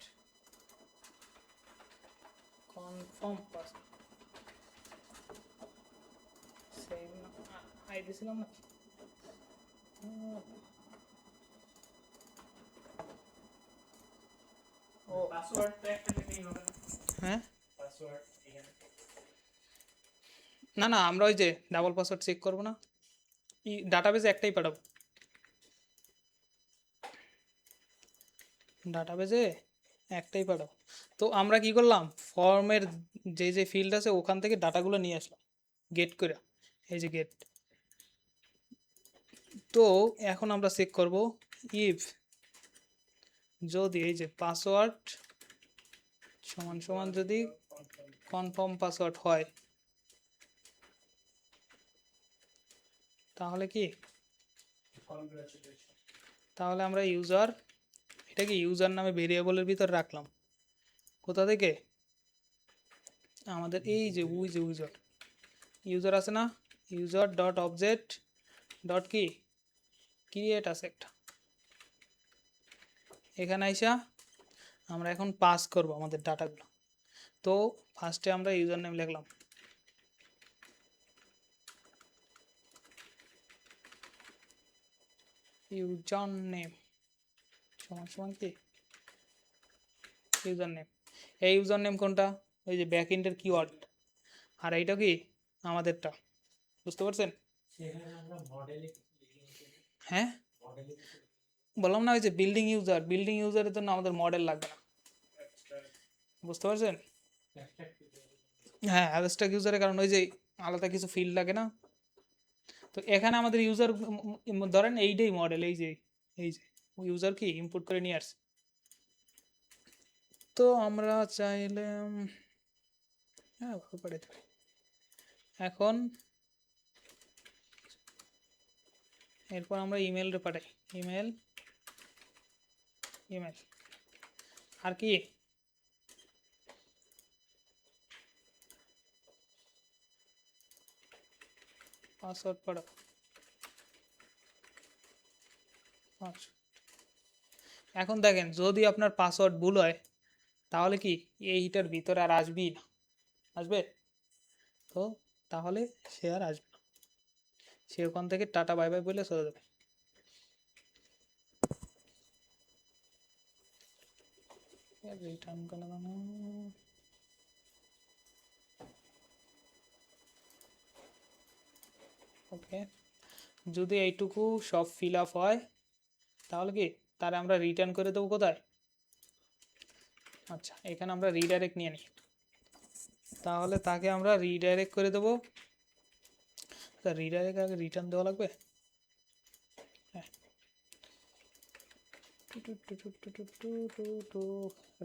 confirm password same I দিয়েছিলাম না, ও পাসওয়ার্ড তো একটা দিতেই হবে না। হ্যাঁ পাসওয়ার্ড এখানে না না আমরা ওই যে ডাবল পাসওয়ার্ড চেক করবো না, ডাটাবেজে একটাই পাঠাবো, ডাটাবেজে একটাই পাঠাবো। তো আমরা কি করলাম, ফর্মের যে যে ফিল্ড আছে ওখান থেকে ডাটাগুলো নিয়ে আসলাম গেট করে, এই যে গেট। তো এখন আমরা চেক করব ইফ যদি এই যে পাসওয়ার্ড সমান সমান যদি কনফার্ম পাসওয়ার্ড হয়, তাহলে কি, কনগ্রাচুলেশন। তাহলে আমরা ইউজার, এটাকে ইউজার নামে ভেরিয়েবলের ভিতর রাখলাম, কোথা থেকে আমাদের এই যে উই যে ইউজার, ইউজার আছে না, ইউজার ডট অবজেক্ট ডট কি ক্রিয়েট আছে একটা, এখানে আইসা আমরা এখন পাস করব আমাদের ডাটাগুলো। তো ফার্স্টে আমরা ইউজার নেম লিখলাম, ইউজার নেম সমান সমান কি ইউজার নেম, এই ইউজার নেম কোনটা, ওই যে ব্যাক এন্ডের কিওয়ার্ড, আর এইটা কি আমাদেরটা, বুঝতে পারছেন। সেখানে আমরা মডেলে হ্যাঁ মডেলে বললাম না ওই যে বিল্ডিং ইউজার, বিল্ডিং ইউজারের জন্য আমাদের মডেল লাগবে না, বুঝতে পারছেন। হ্যাঁ অ্যাবস্ট্রাক্ট ইউজারের কারণ ওই যে আলাদা কিছু ফিল্ড লাগে না, তো এখানে আমাদের ইউজার ধরেন এইটাই মডেল, এই যে ইউজার কি ইম্পোর্ট করে নিয়ে আসছে। তো আমরা চাইলে হ্যাঁ পাঠাতে পারি। এখন এরপর আমরা ইমেলটা পাঠাই, ইমেল ইমেল আর কি পাসওয়ার্ড পাঠাবো, এখন দেখেন যদি আপনার পাসওয়ার্ড ভুল হয় তাহলে কি এইটার ভিতরে আর আসবেই না, আসবে তো তাহলে সে আর আসবে না, সে ওখান থেকে টাটা বাই বাই বলে চলে যাবে। রিটার্ন করে দাও না। ওকে যদি এইটুকু সব ফিল আপ হয় তাহলে কি তারে আমরা রিটার্ন করে দেবো কোথায়, আচ্ছা এখানে আমরা রিডাইরেক্ট নিয়ে নিই, তাহলে তাকে আমরা রিডাইরেক্ট করে দেবো, রিডাইরেক্ট আগে রিটার্ন দেওয়া লাগবে, হ্যাঁ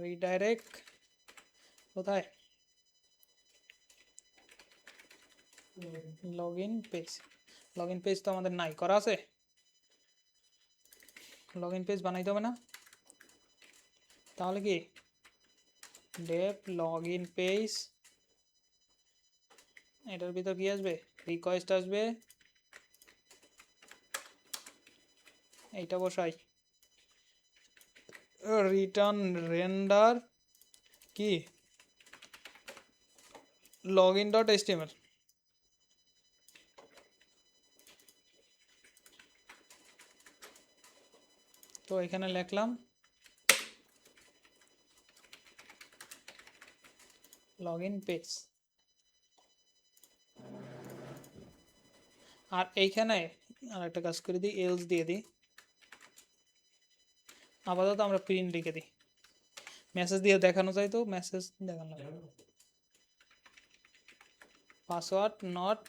রিডাইরেক্ট কোথায়, log in page, log in page তো আমাদের নাই করা আছে, লগ ইন পেজ বানাইতে হবে না? তাহলে কি ডেপ লগ ইন পেজ, এটার ভিতর কি আসবে? রিকোয়েস্ট আসবে, এইটা বসাই, রিটার্ন রেন্ডার কি লগ ইন ডট এইচটিএমএল। তো এখানে লিখলাম লগ ইন পেজ, আর এইখানে আর একটা কাজ করে দিই, এলস দিয়ে দিই। আপাতত আমরা প্রিন্ট লিখে দিই, মেসেজ দিয়ে দেখানো যায়, তো মেসেজ দেখানো যায়, পাসওয়ার্ড নট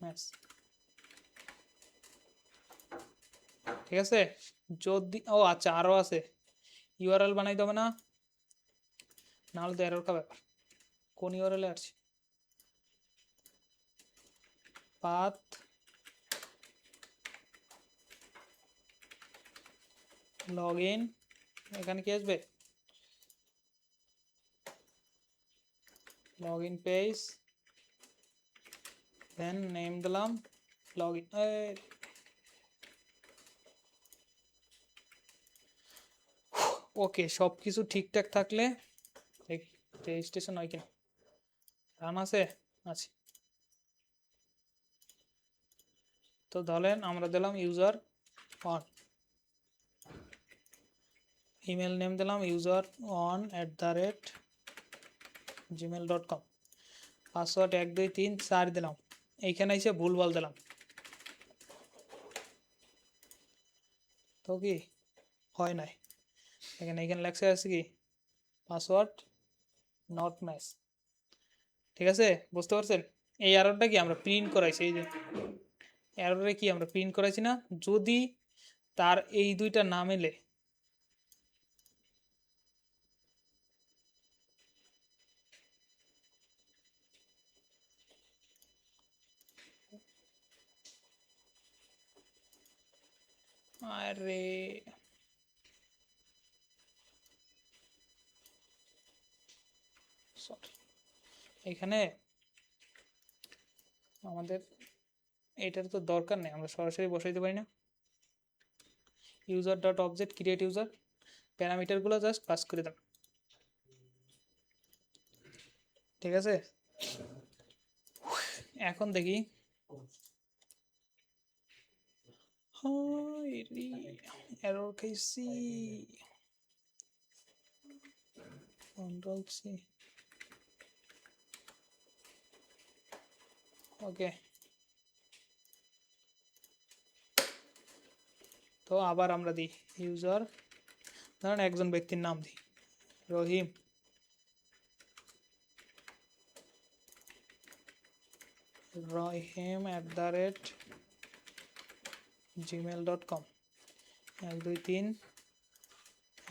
ম্যাচ। ঠিক আছে, যদি ও আচ্ছা আরও আছে, ইউআরএল বানাইতে হবে না? নাহলে তো এরর কা ব্যাপার। কোন ইউআরএলে আছে? পাথ লগ ইন, এখানে কি আসবে? Log in page, then name দিলাম লগ ইন। ওকে, সব কিছু ঠিকঠাক থাকলে দেখি রেজিস্ট্রেশন হয় কিনা। রান আছে? আছে। তো ধরেন আমরা দিলাম ইউজার অন, ইমেল নেম দিলাম user1@gmail.com, পাসওয়ার্ড 1 2 3 4 দিলাম। এইখানে এসে ভুলভাল দিলাম, তো কি হয় নাই। এখানে লেখা আছে কি পাসওয়ার্ড নট ম্যাচ। ঠিক আছে, বুঝতে পারছেন? এই এররটা কি আমরা প্রিন্ট করাইছি, এই যে এররে কি আমরা প্রিন্ট করাইছি না? যদি তার এই দুইটা না মেলে, আরে সরি, এখানে আমাদের এটার তো দরকার নেই, আমরা সরাসরি বসাইতে পারি না? User dot object create user, প্যারামিটারগুলো জাস্ট পাস করে দাও। ঠিক আছে, এখন দেখি এরর খাইছি, কন্ট্রোল সি, ওকে। তো আবার আমরা দিই ইউজার, ধরেন একজন ব্যক্তির নাম দিই রহিম, রহিম@gmail.com, 1 2 3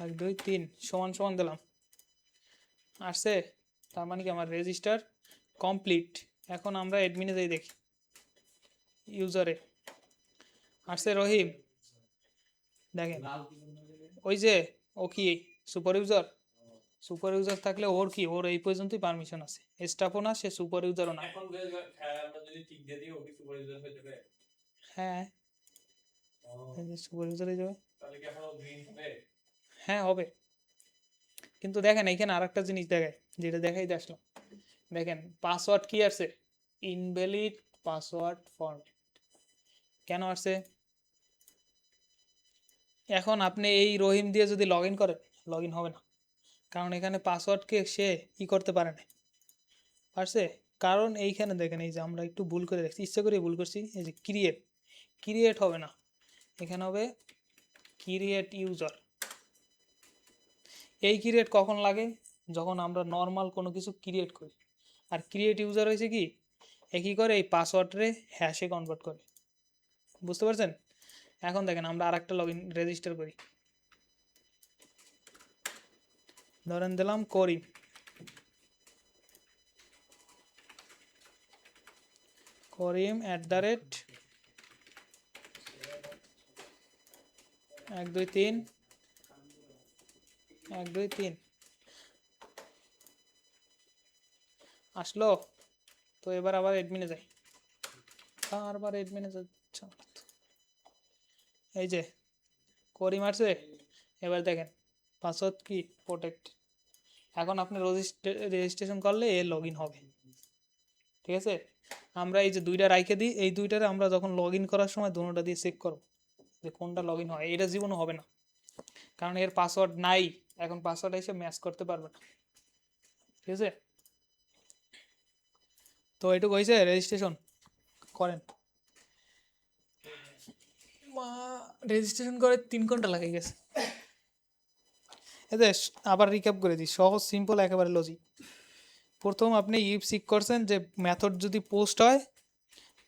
1 2 3 সমান সমান দিলাম, আসছে। তার মানে কি আমার রেজিস্টার কমপ্লিট। এখন আমরা অ্যাডমিনে যাই দেখি, ইউজারে আসছে রহিম, দেখেন ওই যে ও কি সুপার ইউজার, সুপার ইউজার থাকলে ওর কি, ওর এই পর্যন্তই পারমিশন আছে, স্টাফও না, সে সুপার ইউজারও না। এখন আমরা যদি টিক দিয়ে দিই, ও কি সুপার ইউজার হয়ে যাবে? হ্যাঁ, সুপার ইউজার হয়ে যাবে। তাহলে কি এখন গ্রিন হবে? হ্যাঁ হবে, কিন্তু দেখেন এইখানে আর একটা জিনিস দেখায়, যেটা দেখাই আসলাম, দেখেন পাসওয়ার্ড কি আছে, ইনভ্যালিড পাসওয়ার্ড ফরম্যাট। কেন আসছে? এখন আপনি এই রহিম দিয়ে যদি লগ ইন করেন, লগ ইন হবে না, কারণ এখানে পাসওয়ার্ডকে সে ই করতে পারে না, পারছে? কারণ এইখানে দেখেন, এই যে আমরা একটু ভুল করে রাখছি, ইচ্ছা করে ভুল করছি, এই যে ক্রিয়েট হবে না, এখানে হবে ক্রিয়েট ইউজার। এই ক্রিয়েট কখন লাগে? যখন আমরা নর্মাল কোনো কিছু ক্রিয়েট করি। আর ক্রিয়েট ইউজার হয়েছে কি, একই করে এই পাসওয়ার্ডে হ্যাশে কনভার্ট করে। বুঝতে পারছেন? এখন দেখেন আমরা আর একটা লগ ইন রেজিস্টার করি, ধরেন দিলাম করিম, করিম 1 2 3 1 2 3 আসলো। তো এবার আবার অ্যাডমিনে যাই, বারবার অ্যাডমিনে যাচ্ছে না তো। এই যে করি মারছে, এবার দেখেন পাসওয়ার্ড কি প্রোটেক্ট। এখন আপনি রেজিস্ট্রেশন করলে এ লগ ইন হবে, ঠিক আছে। আমরা এই যে দুইটা রাইখে দিই, এই দুইটারে আমরা যখন লগ ইন করার সময় দুটোটা দিয়ে চেক করব যে কোনটা লগ ইন হয়। এটা জীবনও হবে না, কারণ এর পাসওয়ার্ড নাই, এখন পাসওয়ার্ড এসে ম্যাচ করতে পারবে না, ঠিক আছে। তো এটুকু হয়েছে, রেজিস্ট্রেশন করেন। মা, রেজিস্ট্রেশন করে 3 ঘন্টা লাগে গেছে। এতে আবার রিক্যাপ করে দিই, সহজ সিম্পল একেবারে লজিক। প্রথম আপনি ইফ সিক করছেন যে মেথড যদি পোস্ট হয়,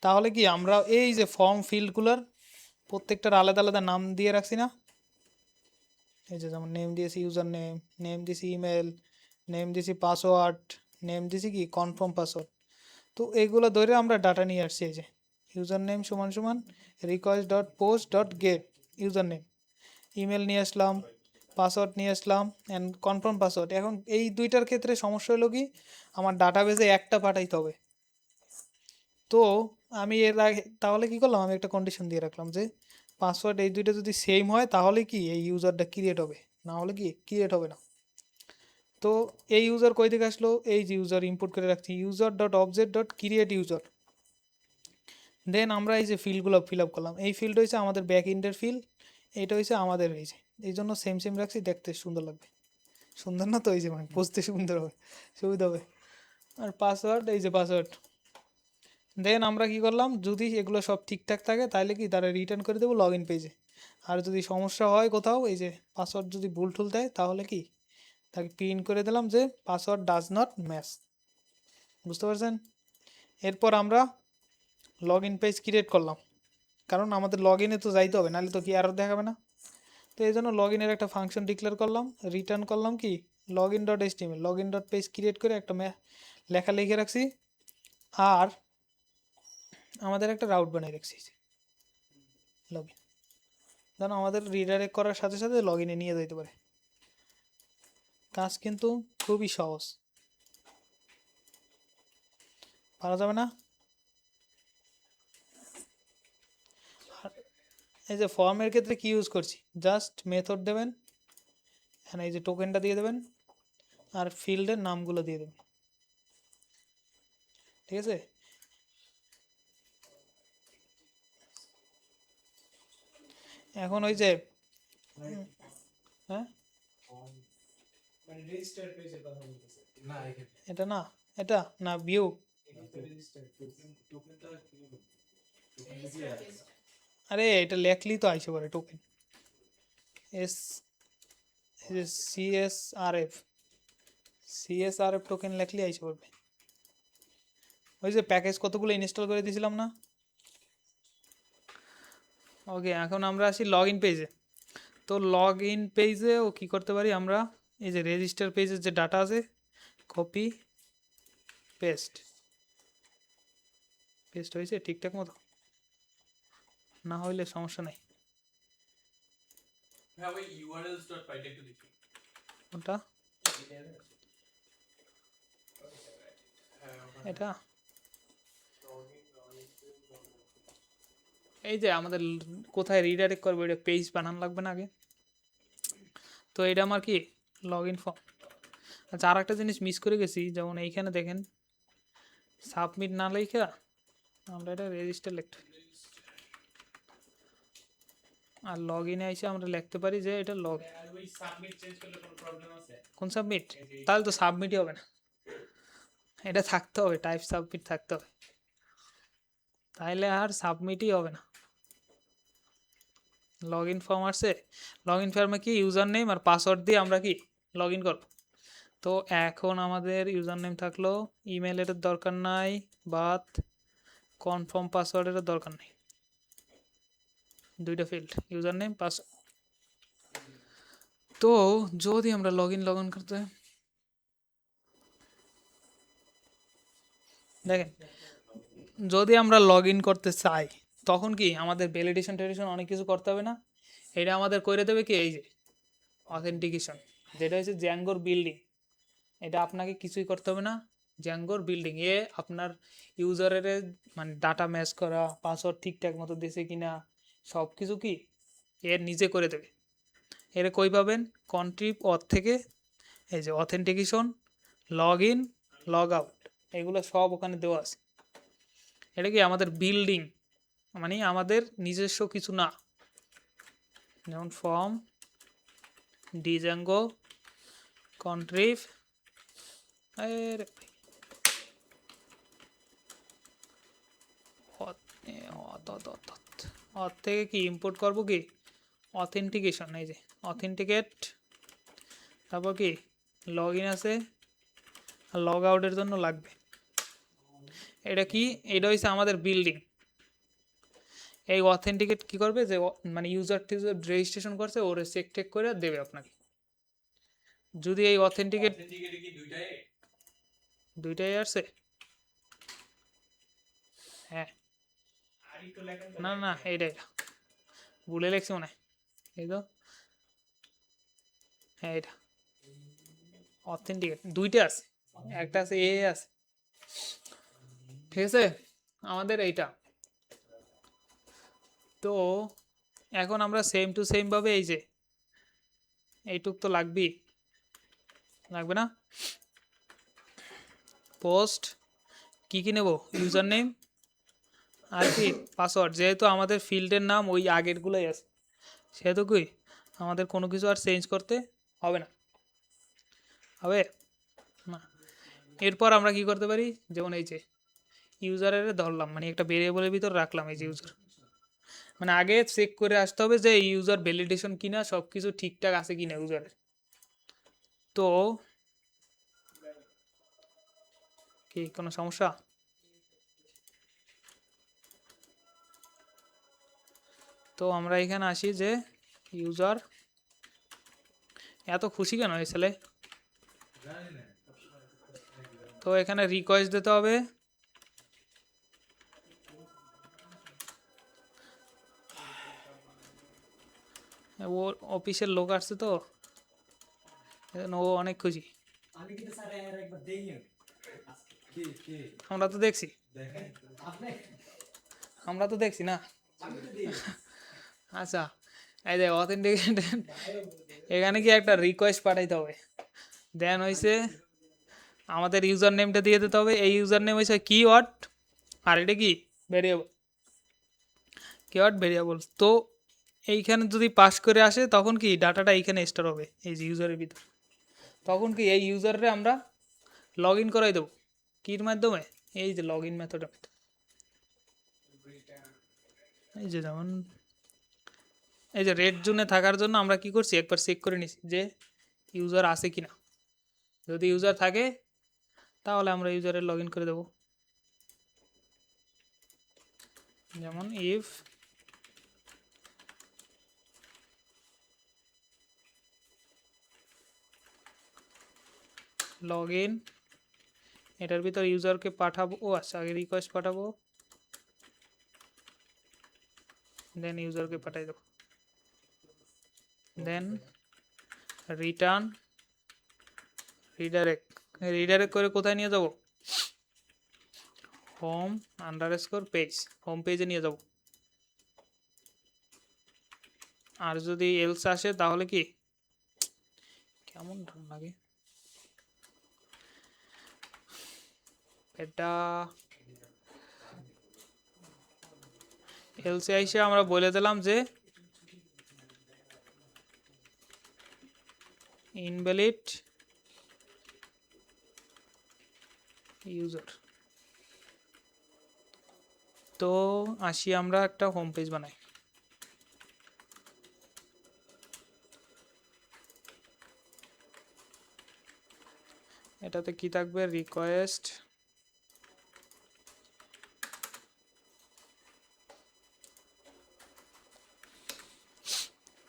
তাহলে কি আমরা এই যে ফর্ম ফিল্ডগুলোর প্রত্যেকটার আলাদা আলাদা নাম দিয়ে রাখছি না। এই যে যেমন নেম দিয়েছি ইউজার নেম, নেম দিয়েছি ইমেল, নেম দিয়েছি পাসওয়ার্ড, নেম দিয়েছি কি কনফার্ম পাসওয়ার্ড। তো এইগুলো ধরে আমরা ডাটা নিয়ে আসছি। এই যে ইউজার নেম সমান সমান request dot post dot gate user name, email নিয়ে আসলাম, পাসওয়ার্ড নিয়ে আসলাম অ্যান্ড কনফার্ম পাসওয়ার্ড। এখন এই দুইটার ক্ষেত্রে সমস্যা হলো কি, আমার ডাটাবেজে একটা পাঠাইতে হবে। তো আমি এর আগে তাহলে কি করলাম, আমি একটা কন্ডিশন দিয়ে রাখলাম যে পাসওয়ার্ড এই দুইটা যদি সেম হয় তাহলে কি এই ইউজারটা ক্রিয়েট হবে, না হলে কি ক্রিয়েট হবে না। তো এই ইউজার কই থেকে আসলো, এই যে ইউজার ইনপুট করে রাখছি user dot object dot create user. Then আমরা এই যে ফিল্ডগুলো ফিল আপ করলাম, এই ফিল্ড হয়েছে আমাদের ব্যাক এন্ডের ফিল্ড, এইটা হয়েছে আমাদের এই যে, এই জন্য সেম সেম রাখছি, দেখতে সুন্দর লাগবে। সুন্দর না তো, এই যে মানে বুঝতে সুন্দর হবে, সুবিধা হবে। আর পাসওয়ার্ড, এই যে পাসওয়ার্ড। দেন আমরা কি করলাম, যদি এগুলো সব ঠিকঠাক থাকে তাহলে কি তারা রিটার্ন করে দেবো লগ ইন পেজে। আর যদি সমস্যা হয় কোথাও, এই যে পাসওয়ার্ড যদি ভুল টুল দেয় তাহলে কি তাকে প্রিন্ট করে দিলাম যে পাসওয়ার্ড ডাজ নট ম্যাচ। বুঝতে পারছেন। এরপর আমরা লগ ইন পেজ ক্রিয়েট করলাম, কারণ আমাদের লগ ইনে তো যাইতে হবে, নাহলে তো কি আরও দেখাবে না। তো এই জন্য লগ ইনের একটা ফাংশন ডিক্লেয়ার করলাম, রিটার্ন করলাম কি log in dot HTML, log in dot page create করে একটা লেখা লিখে রাখছি। আর আমাদের একটা রাউট বানিয়ে রাখছি লগ ইন, যেন আমাদের রিডাইরেক্ট করার সাথে সাথে লগ ইনে নিয়ে যেতে পারে। কাজ কিন্তু খুবই সহজ, পারা যাবে না। এই যে ফর্মের ক্ষেত্রে কি ইউজ করছি, জাস্ট মেথড দেবেন, হ্যাঁ এই যে টোকেনটা দিয়ে দেবেন, আর ফিল্ডের নামগুলো দিয়ে দেবেন, ঠিক আছে। এখন ওই যে হ্যাঁ মানে রেজিস্টার পেজের কথা বলতেছে না এখানে, এটা না, এটা না ভিউ, রেজিস্টার টোকেনটা কি বলবো? আরে এটা লেখলি তো আইসে পড়ে token, S CSRF, CSRF token লেখলি আইসে পড়বে। ওই যে প্যাকেজ কতগুলো ইনস্টল করে দিয়েছিলাম না। ওকে, এখন আমরা আসি লগ ইন পেজে। তো লগ ইন পেজেও কী করতে পারি আমরা, এই যে রেজিস্টার পেজের যে ডাটা আছে, কপি পেস্ট, পেস্ট হয়েছে ঠিকঠাক মতো, না হইলে সমস্যা নেই। হ্যাঁ ওই urls.py একটু দেখি। ওটা হ্যাঁ এটা এই যে আমাদের কোথায় রিডাইরেক্ট করবো, এটা পেজ বানানো লাগবে না আগে। তো এটা আমার কি লগ ইন ফর্ম। আচ্ছা, আর একটা জিনিস মিস করে গেছি, যেমন এইখানে দেখেন সাবমিট না লেখা আমরা এটা রেজিস্টার লিখতে, আর লগ ইনে এসে আমরা লিখতে পারি যে এটা লগ। আর ওই সাবমিট চেঞ্জ করলে কোনো প্রবলেম আছে? কোন সাবমিট? তাহলে তো সাবমিটই হবে না, এটা থাকতে হবে, টাইপ সাবমিট থাকতে হবে, তাইলে আর সাবমিটই হবে না। লগ ইন ফর্ম আসছে, লগ ইন ফর্মে কি ইউজার নেম আর পাসওয়ার্ড দিয়ে আমরা কি লগ ইন করব। তো এখন আমাদের ইউজার নেম থাকলো, ইমেলের দরকার নাই, বাট কনফার্ম পাসওয়ার্ডের দরকার নেই, দুইটা ফিল্ড ইউজার নেম পাসওয়ার্ড। তো যদি আমরা লগ ইন করতে দেখেন, যদি আমরা লগ ইন করতে চাই তখন কি আমাদের ভ্যালিডেশন টেলিডেশন অনেক কিছু করতে হবে না। এটা আমাদের করে দেবে কি এই যে অথেন্টিকেশন, যেটা হচ্ছে জ্যাঙ্গোর বিল্ডিং। এটা আপনাকে কিছুই করতে হবে না, জ্যাঙ্গোর বিল্ডিং এ আপনার ইউজারের মানে ডাটা ম্যাচ করা, পাসওয়ার্ড ঠিকঠাক মতো দিয়েছে কিনা সব কিছু কি এর নিজে করে দেবে। এর কই পাবেন? কন্ট্রিপ অথ থেকে এই যে authentication, log in, log out, এগুলো সব ওখানে দেওয়া আছে। এটা কি আমাদের বিল্ডিং, মানে আমাদের নিজস্ব কিছু না। যেমন ফর্ম ডিজ্যাঙ্গো কন্ট্রিপ, এর অথ থেকে কি ইম্পোর্ট করব কি অথেন্টিকেশন, এই যে অথেন্টিকেট, তারপর কি লগ ইন আছে, আর লগ আউটের জন্য লাগবে। এটা কি? এটা হচ্ছে আমাদের বিল্ডিং। এই অথেন্টিকেট কি করবে, যে মানে ইউজার টিউজার রেজিস্ট্রেশন করছে ওরে চেক টেক করে দেবে আপনাকে। যদি এই অথেন্টিকেট অথেন্টিকেটে কি দুইটাই? দুইটাই আসছে, হ্যাঁ, আর একটু লেখেন তো। না না এইটাই ভুলে লেখছি মনে হয়, এই তো, হ্যাঁ এটা অথেন্টিকেট দুইটা আছে, একটা আছে এ আছে, ঠিক আছে আমাদের এইটা। তো এখন আমরা সেম টু সেম ভাবে এই যে এইটুক তো লাগবেই, লাগবে না? পোস্ট কি কি নেব? ইউজার নেম আর কি পাসওয়ার্ড, যেহেতু আমাদের ফিল্ডের নাম ওই আগেরগুলোই আছে সেহেতু কি আমাদের কোনো কিছু আর চেঞ্জ করতে হবে না, হবে না। এরপর আমরা কি করতে পারি, যেমন এই যে ইউজারের ধরলাম, মানে একটা ভেরিয়েবলের ভিতর রাখলাম এই যে ইউজার, মানে আগে চেক করে আসতে হবে যে ইউজার ভ্যালিডেশন কিনা, সব কিছু ঠিকঠাক আছে কিনা ইউজারের। তো কি কোনো সমস্যা? তো আমরা এখানে আসি যে ইউজার, এত খুশি কেন এই ছেলে? তো এখানে রিকোয়েস্ট দিতে হবে, ওর অফিসের লোক আসছে তো এজন্য ও অনেক খুশি। আমি কিন্তু স্যার এর একবার দেখি কি কি আমরা তো দেখছি, দেখেন? আপনি আমরা তো দেখছি না। আমি তো দেখি আচ্ছা এই যে অথেন্টিকেটেড, এখানে কি একটা রিকোয়েস্ট পাঠাইতে হবে, দেন হয়েছে আমাদের ইউজার নেমটা দিয়ে দিতে হবে। এই ইউজার নেম হয়েছে কিওয়ার্ড, আর এটা কি ভেরিয়েবল, কিওয়ার্ড ভেরিয়েবল। তো এইখানে যদি পাস করে আসে তখন কি ডাটাটা এইখানে স্টোর হবে এই যে ইউজারের ভিতর। তখন কি এই ইউজারে আমরা লগ ইন করাই দেবো কির মাধ্যমে, এই যে লগ ইন মেথডের, এই যে যেমন এই যে রেড জোনে থাকার জন্য আমরা কি করছি, একবার চেক করে নিছি যে ইউজার আছে কিনা। যদি ইউজার থাকে তাহলে আমরা ইউজারের লগ ইন করে দেবো। যেমন ইফ লগ ইন, এটার ভিতর ইউজারকে পাঠাবো, ও আচ্ছা আগে রিকোয়েস্ট পাঠাবো, দেন ইউজারকে পাঠাই দেবো, দেন রিটার্ন রিডাইরেক্ট। রিডাইরেক্ট করে কোথায় নিয়ে যাব? হোম আন্ডারস্কোর পেজ, হোম পেজে নিয়ে যাব। আর যদি এলস আসে তাহলে কি কেমন ঢং লাগে এটা, এলসে এসে আমরা বলে দিলাম যে ইনভ্যালিড ইউজার। তো আসি আমরা একটা হোম পেজ বানাই, এটাতে কি থাকবে, রিকোয়েস্ট,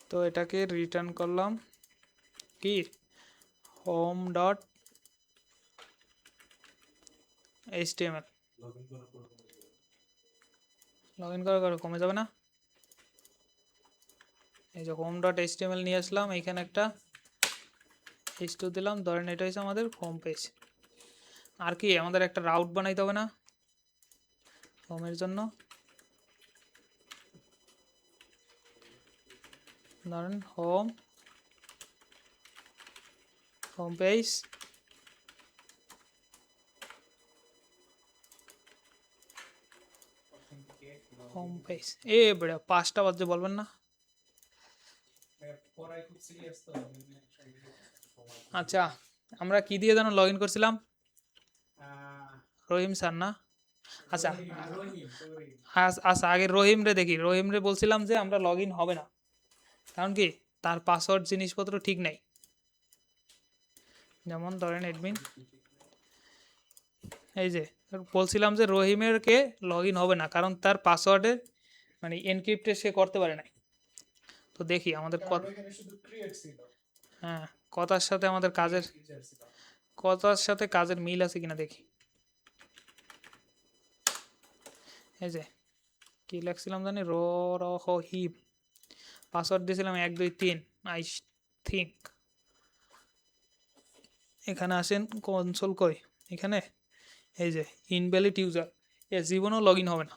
তো এটাকে রিটার্ন করলাম কি home dot HTML. Log in করার কমে যাবে না, এই যে হোম ডট এইচটিএমএল নিয়ে আসলাম, এইখানে একটা h2 দিলাম, ধরেন এটা হচ্ছে আমাদের হোম পেজ। আর কি আমাদের একটা রাউট বানাইতে হবে না হোমের জন্য, ধরেন হোম পেজ, হোম পেজ এ বেড়া 5টা বাজে বলবেন না। পড়াই খুব সিরিয়াস তো আচ্ছা আমরা কি দিয়ে যেন লগ ইন করছিলাম, আহ, রহিম স্যার না? আচ্ছা রহিম। আচ্ছা আগে রহিম রে দেখি, রহিম রে বলছিলাম যে আমরা লগ ইন হবে না, কারণ কি তার পাসওয়ার্ড জিনিসপত্র ঠিক নাই। যেমন ধরেন অ্যাডমিন, এই যে বলছিলাম যে রহিমের কে লগ ইন হবে না কারণ তার পাসওয়ার্ডের মানে এনক্রিপ্টে সে করতে পারে নাই। তো দেখি আমাদের কারণ ওইখানে শুধু ক্রিয়েট ছিল, হ্যাঁ কথার সাথে আমাদের কাজের ফিচার ছিল। কথার সাথে কাজের মিল আছে কিনা দেখি। এই যে কি লিখছিলাম জানি, রহিম, পাসওয়ার্ড দিয়েছিলাম 1 2 3 আই থিঙ্ক। এখানে আসেন কনসোল কই, এখানে এই যে ইনভ্যালিড ইউজার, এ জীবনও লগ ইন হবে না।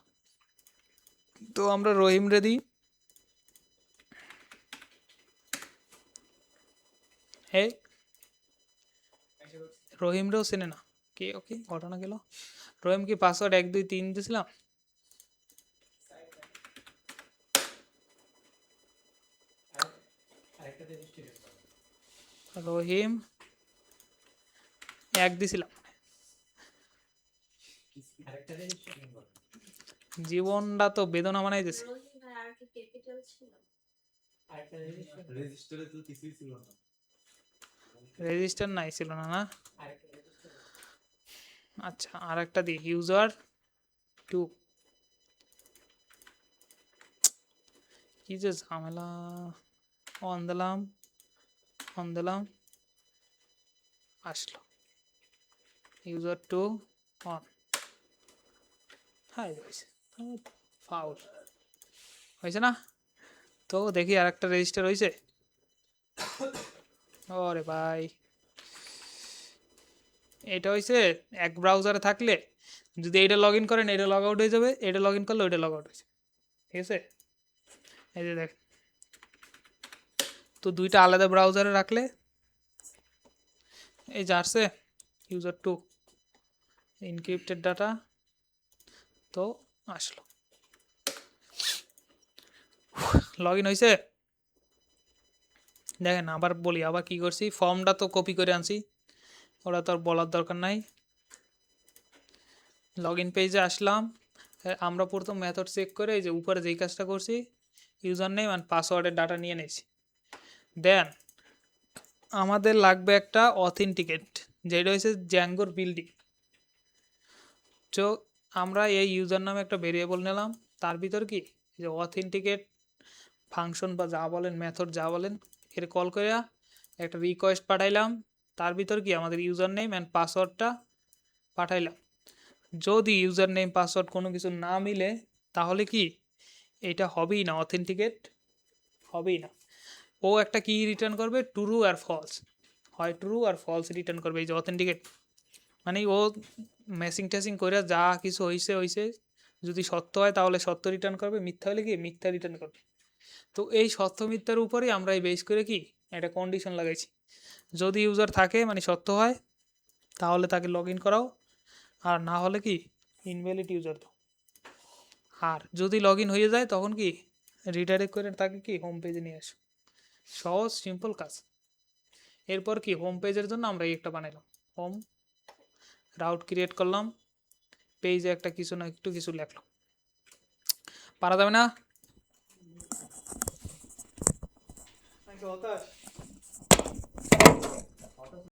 তো আমরা রহিম রে দিই, এই রহিম রেও চেনে না কে, ওকে ঘটনা গেল। রহিম কি পাসওয়ার্ড 1 2 3 দিয়েছিলাম? আরেকটা জিনিস ঠিক আছে, রহিম 1 দিছিলাম, আরেকটা জিনিস ঠিক আছে। জীবনটা তো বেদনা বানাই দিছে। রোহিত ভাই আর কি ক্যাপিটাল ছিল? আরেকটা জিনিস রেজিস্টারে তো কিছুই ছিল না। রেজিস্টার নাই ছিল না না? আরেকটা জিনিস ছিল। আচ্ছা আর একটা দিই, ইউজার 2, কি যে ঝামেলা। অন দিলাম আসলো, ইউজার 2 অন, হ্যাঁ হয়েছে, ফাউল হয়েছে না? তো দেখি আর একটা রেজিস্টার হয়েছে। ওরে ভাই এটা হয়েছে এক ব্রাউজারে থাকলে যদি এইটা লগ ইন করেন এটা লগ আউট হয়ে যাবে, এটা লগ ইন করলে ওইটা লগ আউট হয়েছে, ঠিক আছে? এই যে দেখ, তো দুইটা আলাদা ব্রাউজারে রাখলে এই যে আসছে ইউজার 2 ইনক্রিপ্টেড ডাটা, তো আসলো, লগ ইন হয়েছে। দেখেন আবার বলি, আবার কি করছি, ফর্মটা তো কপি করে আনছি, ওরা তো আর বলার দরকার নাই। লগ ইন পেজে আসলাম, আমরা প্রথম মেথড চেক করে এই যে উপরে যেই কাজটা করছি, ইউজার নেম অ্যান্ড পাসওয়ার্ডের ডাটা নিয়ে নিয়েছি। দেন আমাদের লাগবে একটা অথেন্টিকেট, যেটা হচ্ছে জ্যাঙ্গোর বিল্ডিং। তো আমরা এই ইউজার নামে একটা ভেরিয়েবল নিলাম, তার ভিতর কি যে অথেন্টিকেট ফাংশন বা যা বলেন মেথড যা বলেন এর কল করে একটা রিকোয়েস্ট পাঠাইলাম, তার ভিতর কি আমাদের ইউজার নেম অ্যান্ড পাসওয়ার্ডটা পাঠাইলাম। যদি ইউজার নেম পাসওয়ার্ড কোনো কিছু না মিলে তাহলে কি এটা হবেই না, অথেন্টিকেট হবেই না। ও একটা কি রিটার্ন করবে, ট্রু আর ফলস, হয় ট্রু আর ফলস রিটার্ন করবে। এই যে অথেন্টিকেট মানে ও ম্যাচিং ট্যাচিং করে যা কিছু হয়েছে যদি সত্য হয় তাহলে সত্য রিটার্ন করবে, মিথ্যা হলে কি মিথ্যা রিটার্ন করবে। তো এই সত্য মিথ্যার উপরেই আমরা এই বেস করে কি একটা কন্ডিশন লাগাইছি, যদি ইউজার থাকে মানে সত্য হয় তাহলে তাকে লগ ইন করাও, আর না হলে কি ইনভ্যালিড ইউজার দাও। আর যদি লগ ইন হয়ে যায় তখন কি রিডাইরেক্ট করে তাকে কি হোম পেজে নিয়ে আসো। সহজ সিম্পল কাজ। এরপর কি হোম পেজের জন্য আমরা এই একটা বানাইলাম, হোম রাউট ক্রিয়েট করলাম, পেজে একটা কিছু না একটু কিছু লিখলাম, পারা যাবে না? নাকি হতাশ?